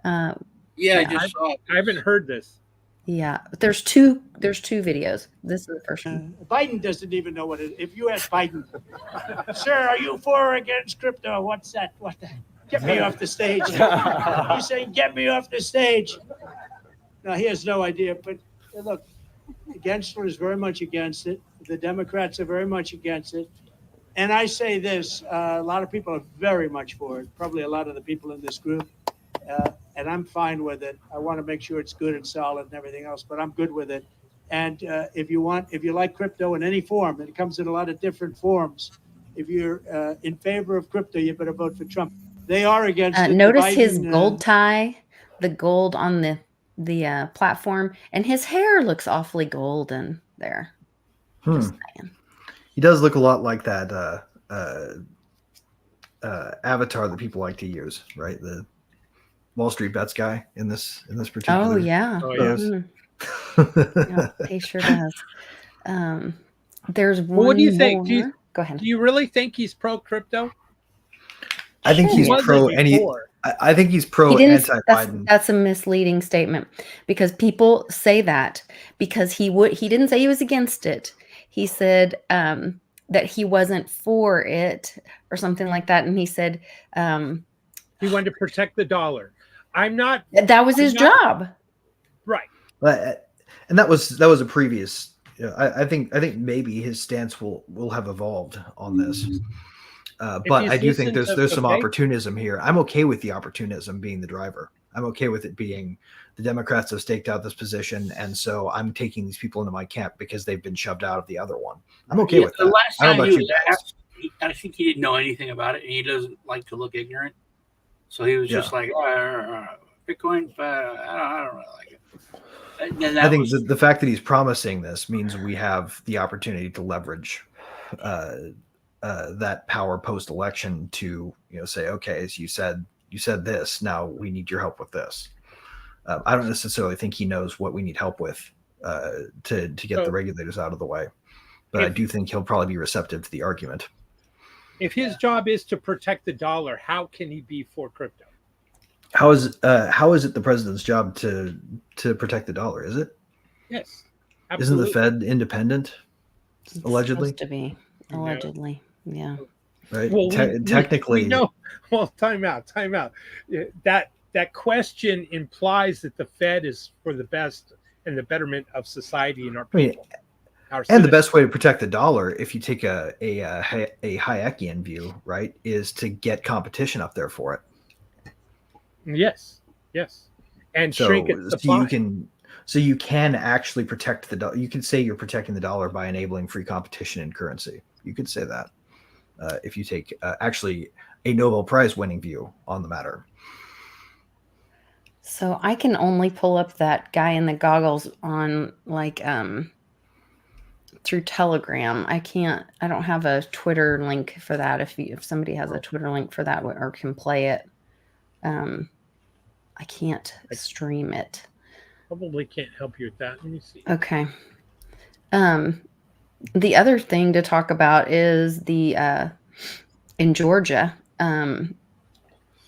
I just saw it. I haven't heard this. Yeah, there's two videos. This is the first one. Biden doesn't even know what it is. If you ask Biden, sir, are you for or against crypto? What's that? What the? Get me off the stage. He's saying, get me off the stage. No, he has no idea. But look, Gensler is very much against it. The Democrats are very much against it. And I say this, a lot of people are very much for it, probably a lot of the people in this group. And I'm fine with it. I want to make sure it's good and solid and everything else, but I'm good with it. And if you like crypto in any form, and it comes in a lot of different forms, if you're in favor of crypto, you better vote for Trump. They are against it. Notice his gold tie, the gold on the platform, and his hair looks awfully golden there. Just saying. He does look a lot like that avatar that people like to use, right? The Wall Street Bets guy in this particular. Oh yeah. Yeah, he sure does. There's one. What do you think? Go ahead. Do you really think he's pro crypto? I think he's pro any. I think he's pro anti-Biden. That's a misleading statement because people say that because he didn't say he was against it. He said that he wasn't for it or something like that, and he said he wanted to protect the dollar. I'm not. That was his job, right? And that was a previous. I think maybe his stance will have evolved on this. But I do think there's some opportunism here. I'm okay with the opportunism being the driver. I'm okay with it being the Democrats have staked out this position, and so I'm taking these people into my camp because they've been shoved out of the other one. I'm okay with that. The last time he was asked, I think he didn't know anything about it, and he doesn't like to look ignorant. So he was just like, Bitcoin, I don't really like it. I think the fact that he's promising this means we have the opportunity to leverage that power post-election to say, okay, as you said this, now we need your help with this. I don't necessarily think he knows what we need help with to get the regulators out of the way, but I do think he'll probably be receptive to the argument. If his job is to protect the dollar, how can he be for crypto? How is it the president's job to protect the dollar? Is it? Yes. Absolutely. Isn't the Fed independent? Allegedly. Supposed to be. Allegedly. Yeah. Right. Well, technically. No. Well, time out. That question implies that the Fed is for the best and the betterment of society and our people. And the best way to protect the dollar, if you take a Hayekian view, right, is to get competition up there for it. Yes. And shrink its supply. So you can actually protect the dollar. You can say you're protecting the dollar by enabling free competition in currency. You could say that if you take actually a Nobel Prize winning view on the matter. So I can only pull up that guy in the goggles on through Telegram. I don't have a Twitter link for that. If somebody has a Twitter link for that or can play it, I can't stream it. Probably can't help you with that. Let me see. Okay. The other thing to talk about is the in Georgia,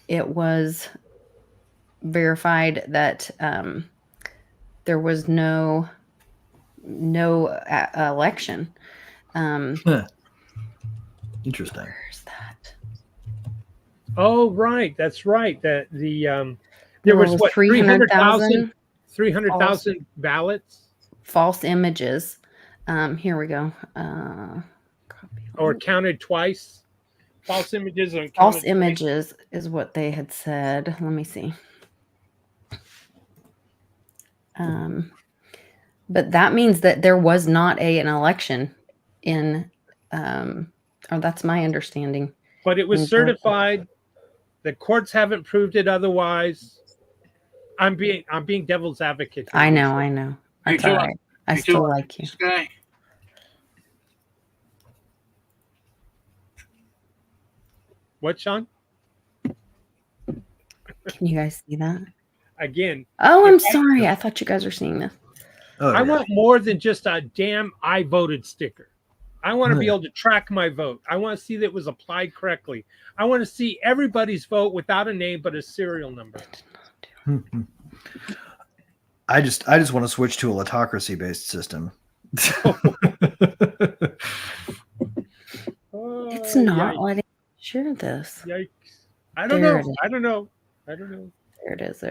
it was verified that there was no election. Interesting. Where's that? Oh, right. That's right. That there was what 300,000 ballots, false images. Here we go. Or counted twice. False images. False images is what they had said. Let me see. But that means that there was not an election in, or that's my understanding. But it was certified. The courts haven't proved it otherwise. I'm being devil's advocate here. I know. That's all right. I still like you. What, Sean? Can you guys see that? Again. Oh, I'm sorry. I thought you guys were seeing this. I want more than just a damn I voted sticker. I want to be able to track my vote. I want to see that it was applied correctly. I want to see everybody's vote without a name but a serial number. I just want to switch to a autocracy based system. It's not letting me share this. Yikes. I don't know. There it is.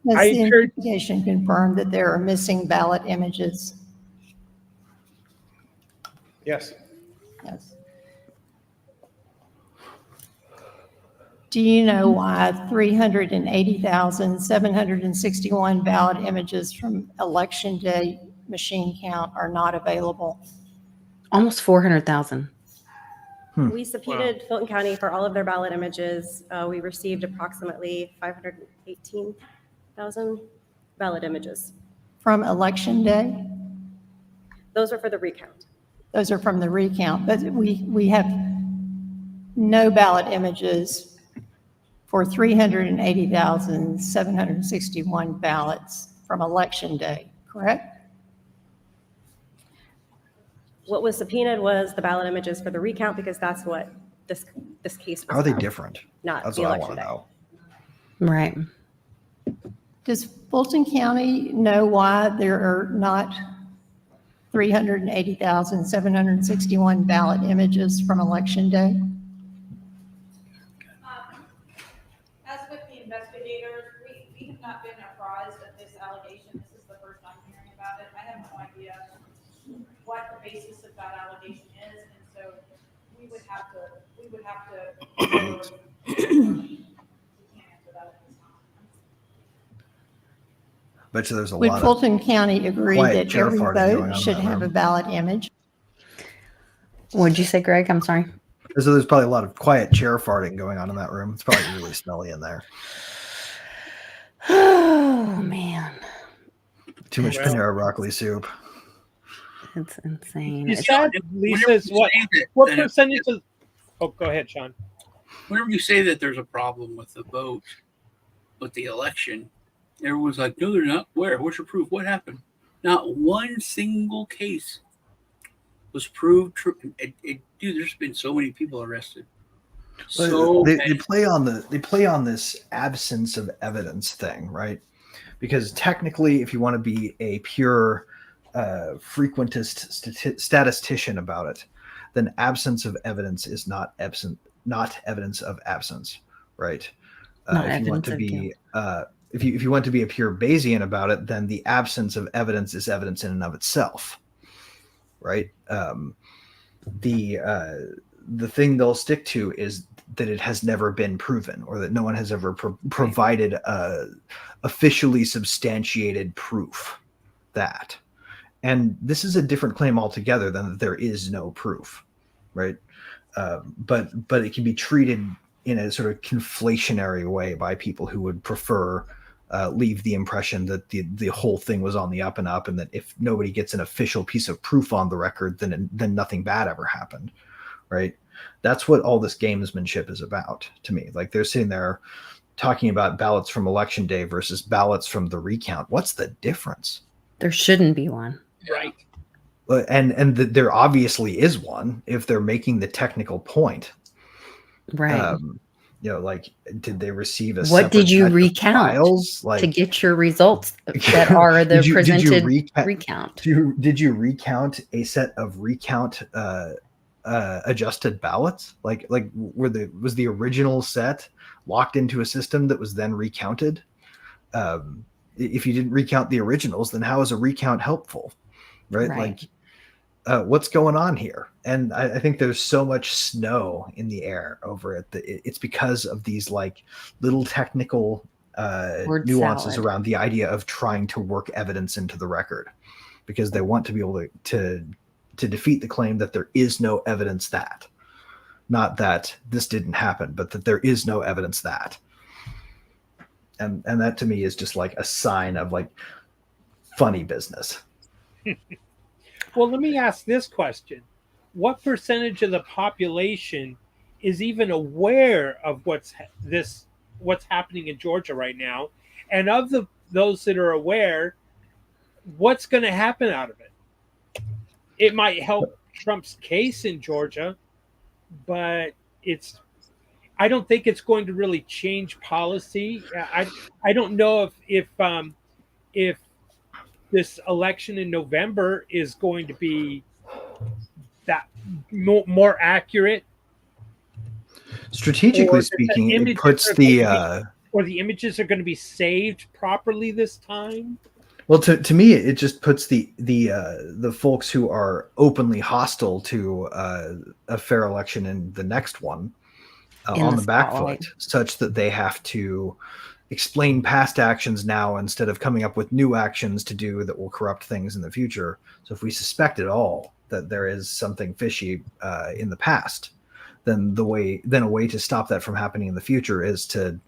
Has I the heard. investigation confirmed that there are missing ballot images? Yes. Yes. Do you know why 380,761 ballot images from Election Day machine count are not available? Almost 400,000. We subpoenaed Fulton County for all of their ballot images. We received approximately 518,000 ballot images. From Election Day? Those are for the recount. Those are from the recount, but we have no ballot images for 380,761 ballots from Election Day, correct? What was subpoenaed was the ballot images for the recount because that's what this case was How are they about, different? not That's the what I election want to day. know. Right. Does Fulton County know why there are not 380,761 ballot images from Election Day? As with the investigators, we have not been apprised of this allegation. This is the first I'm hearing about it. I have no idea what the basis of that allegation is, and so we would have to. We can't answer that at this time. Bet you there's a Would lot Fulton County agree quiet that chair every farting going on vote in should that have a room. ballot image? What'd you say, Greg? I'm sorry. So there's probably a lot of quiet chair farting going on in that room. It's probably really smelly in there. Oh, man. Too much Well- Panera broccoli soup. It's insane. Is It's, that, Whenever Lisa's, you say that- what that- percentage of, oh, go ahead, Sean. Whenever you say that there's a problem with the vote, with the election, everyone's like, no, they're not. Where? What's your proof? What happened? Not one single case was proved true. Dude, there's been so many people arrested. So they many. play on this absence of evidence thing, right? Because technically, if you want to be a pure frequentist statistician about it, then absence of evidence is not evidence of absence, right? If you want to be if you want to be a pure Bayesian about it, then the absence of evidence is evidence in and of itself, right? The thing they'll stick to is that it has never been proven, or that no one has ever provided officially substantiated proof that. And this is a different claim altogether than that there is no proof, right? But it can be treated in a sort of conflationary way by people who would prefer leave the impression that the whole thing was on the up and up, and that if nobody gets an official piece of proof on the record, then nothing bad ever happened, right? That's what all this gamesmanship is about to me. Like, they're sitting there talking about ballots from Election Day versus ballots from the recount. What's the difference? there shouldn't be one. Right. And there obviously is one if they're making the technical point. Right. Like, did they receive a What did you separate batch of recount files? Like, to get your results that are the presented recount? Did you recount a set of recount adjusted ballots? Like was the original set locked into a system that was then recounted? If you didn't recount the originals, then how is a recount helpful? Right? Like, what's going on here? And I think there's so much snow in the air over it. It's because of these like little technical nuances around the idea of trying to work evidence into the record, because they want to be able to defeat the claim that there is no evidence that, not that this didn't happen, but that there is no evidence that. And that to me is just like a sign of like funny business. Well, let me ask this question. What percentage of the population is even aware of what's happening in Georgia right now? And of those that are aware, what's going to happen out of it? It might help Trump's case in Georgia, but I don't think it's going to really change policy. I don't know if this election in November is going to be that more accurate. Strategically speaking, it puts the or the images are going to be saved properly this time. Well, to me, it just puts the folks who are openly hostile to a fair election in the next one on the back foot, such that they have to explain past actions now instead of coming up with new actions to do that will corrupt things in the future. So if we suspect at all that there is something fishy in the past, then a way to stop that from happening in the future is to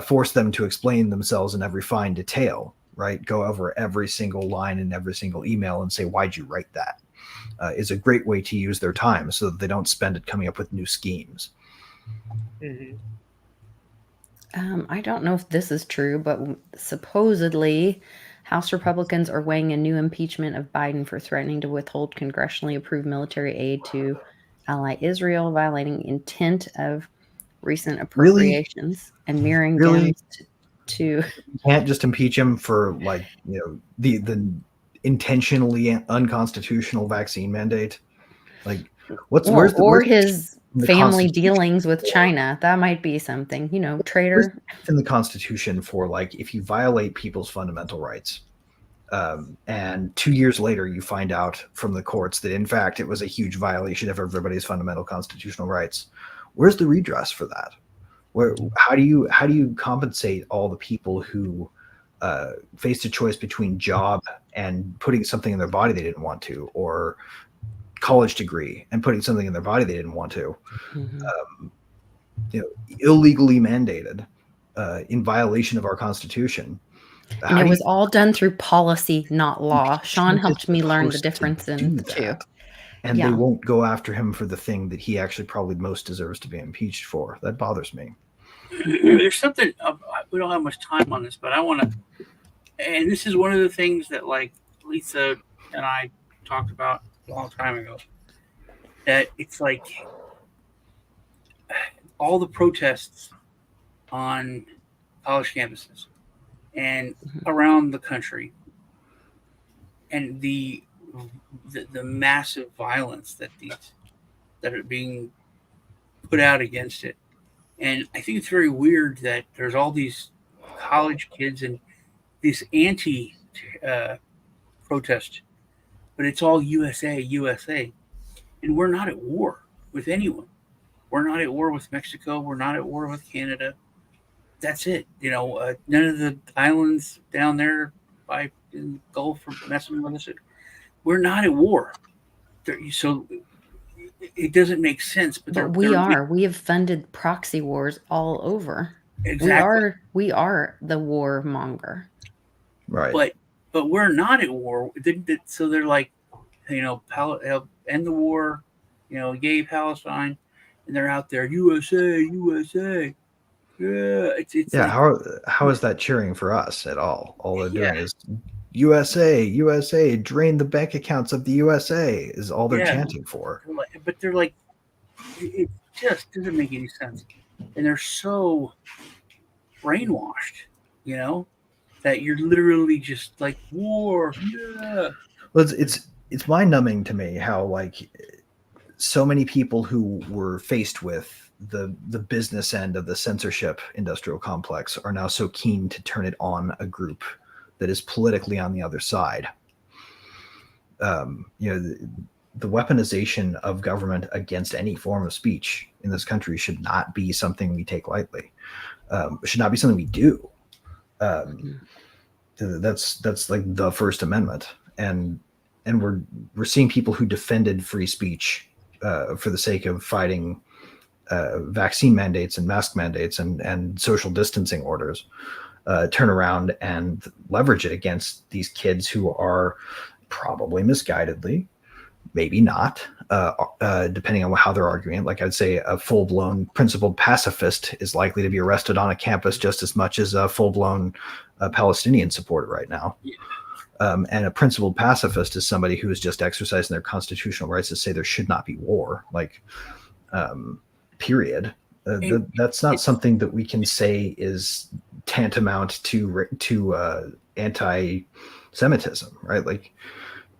force them to explain themselves in every fine detail, right? Go over every single line in every single email and say, why'd you write that? Is a great way to use their time so that they don't spend it coming up with new schemes. Mm-hmm. I don't know if this is true, but supposedly House Republicans are weighing a new impeachment of Biden for threatening to withhold congressionally approved military aid to ally Israel, violating intent of recent appropriations and mirroring them to You can't just impeach him for the intentionally unconstitutional vaccine mandate. Like where's his family dealings with China. That might be something, traitor. In the Constitution for if you violate people's fundamental rights, and 2 years later you find out from the courts that in fact it was a huge violation of everybody's fundamental constitutional rights. Where's the redress for that? How do you compensate all the people who faced a choice between job and putting something in their body they didn't want to, or college degree and putting something in their body they didn't want to, illegally mandated in violation of our Constitution? And it was all done through policy, not law. Sean helped me learn the difference in the two. And they won't go after him for the thing that he actually probably most deserves to be impeached for. That bothers me. There's something, we don't have much time on this, but I want to, and this is one of the things that Lisa and I talked about a long time ago, that it's all the protests on college campuses and around the country, and the massive violence that are being put out against it. And I think it's very weird that there's all these college kids and this anti protest, but it's all USA, USA. And we're not at war with anyone. We're not at war with Mexico. We're not at war with Canada. That's it. None of the islands down there by in the Gulf are messing with us. We're not at war. So it doesn't make sense. But we are. We have funded proxy wars all over. Exactly. We are the warmonger. Right. But we're not at war. So they're end the war, yay Palestine, and they're out there, USA, USA. Yeah, how is that cheering for us at all? All they're doing is USA, USA, drain the bank accounts of the USA is all they're chanting for. But they're it just doesn't make any sense. And they're so brainwashed, that you're literally just war. Yeah. Well, it's mind-numbing to me how so many people who were faced with the business end of the censorship industrial complex are now so keen to turn it on a group that is politically on the other side. The weaponization of government against any form of speech in this country should not be something we take lightly. It should not be something we do. That's the First Amendment, and we're seeing people who defended free speech for the sake of fighting vaccine mandates and mask mandates and social distancing orders turn around and leverage it against these kids who are probably misguidedly, maybe not, depending on how they're arguing. I'd say a full-blown principled pacifist is likely to be arrested on a campus just as much as a full-blown Palestinian supporter right now. Yeah. And a principled pacifist is somebody who is just exercising their constitutional rights to say there should not be war, period. That's not something that we can say is tantamount to anti-Semitism, right?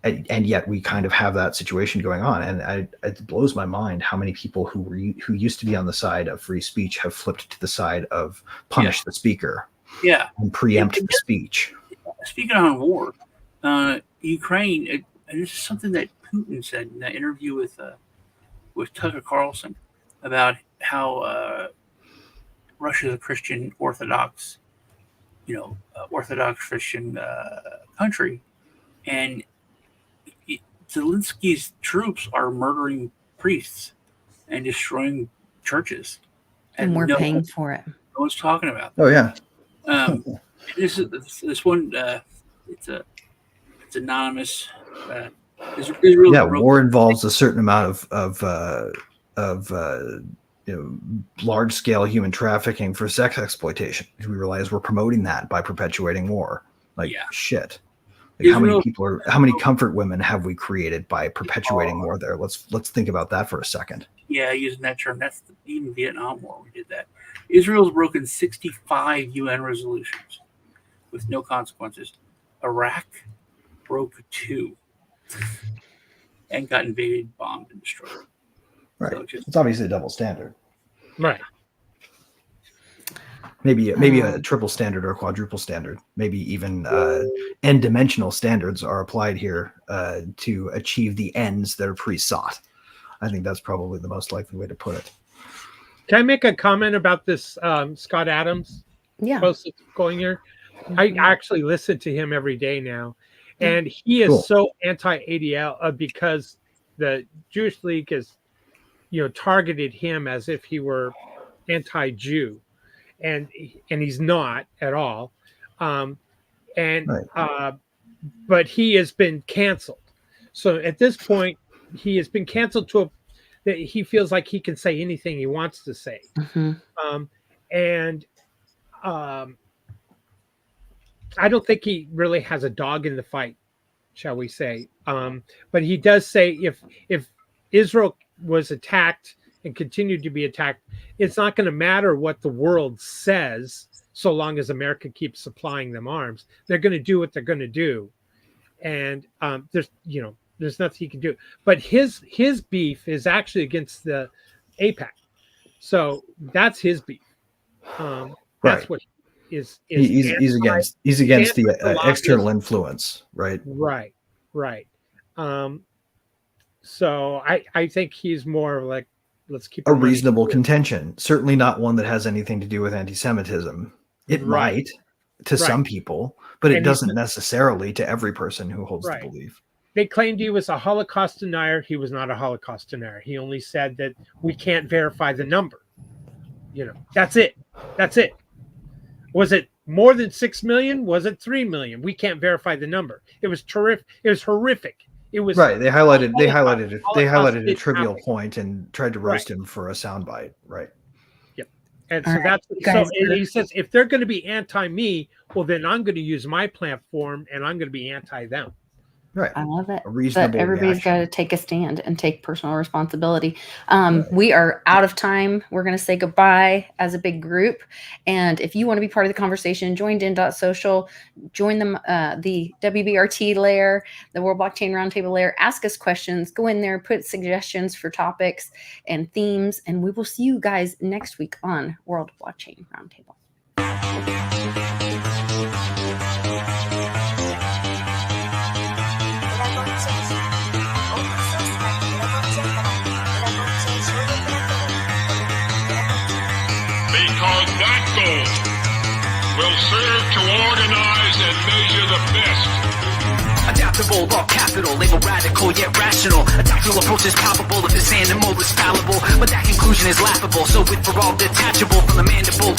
and yet we kind of have that situation going on. And it blows my mind how many people who used to be on the side of free speech have flipped to the side of punish the speaker. Yeah. And preempt the speech. Speaking on war, Ukraine, and this is something that Putin said in that interview with Tucker Carlson about how Russia is a Christian Orthodox, Orthodox Christian country, and Zelensky's troops are murdering priests and destroying churches, and we're paying for it. No one's talking about that. Oh yeah. This one, it's anonymous. War involves a certain amount of large scale human trafficking for sex exploitation. We realize we're promoting that by perpetuating war. Shit. Like how many comfort women have we created by perpetuating war there? Let's think about that for a second. Yeah, using that term, that's even Vietnam War. We did that. Israel's broken 65 UN resolutions with no consequences. Iraq broke 2 and got invaded, bombed, and destroyed. Right. So it's obviously a double standard. Right. Maybe a triple standard or a quadruple standard. Maybe even n-dimensional standards are applied here to achieve the ends that are pre-sought. I think that's probably the most likely way to put it. Can I make a comment about this Scott Adams post that's going here? I actually listen to him every day now, and he is so anti-ADL because the Jewish League has, targeted him as if he were anti-Jew, and he's not at all. But he has been canceled. So at this point, he has been canceled that he feels like he can say anything he wants to say. I don't think he really has a dog in the fight, shall we say. But he does say if Israel was attacked and continued to be attacked, it's not going to matter what the world says so long as America keeps supplying them arms. They're going to do what they're going to do. And there's nothing he can do. But his beef is actually against the AIPAC. So that's his beef. That's what he's against the external influence, right? Right. So I think he's more like, let's keep a reasonable contention. Certainly not one that has anything to do with anti-Semitism. It might to some people, but it doesn't necessarily to every person who holds the belief. They claimed he was a Holocaust denier. He was not a Holocaust denier. He only said that we can't verify the number. That's it. Was it more than 6 million? Was it 3 million? We can't verify the number. It was terrific. It was horrific. It was right. They highlighted a trivial point and tried to roast him for a soundbite. Right. Yep. And he says, if they're going to be anti-me, well, then I'm going to use my platform and I'm going to be anti-them. Right. I love it. But everybody's got to take a stand and take personal responsibility. We are out of time. We're going to say goodbye as a big group. And if you want to be part of the conversation, join din.social, join them, the WBRT layer, the World Blockchain Roundtable layer, ask us questions, go in there, put suggestions for topics and themes. And we will see you guys next week on World Blockchain Roundtable. Because that goal will serve to organize and measure the best. Adaptable, all capital, label radical yet rational. Adaptable approach is palpable if this animal is fallible. But that conclusion is laughable, so with for all detachable from the mandible.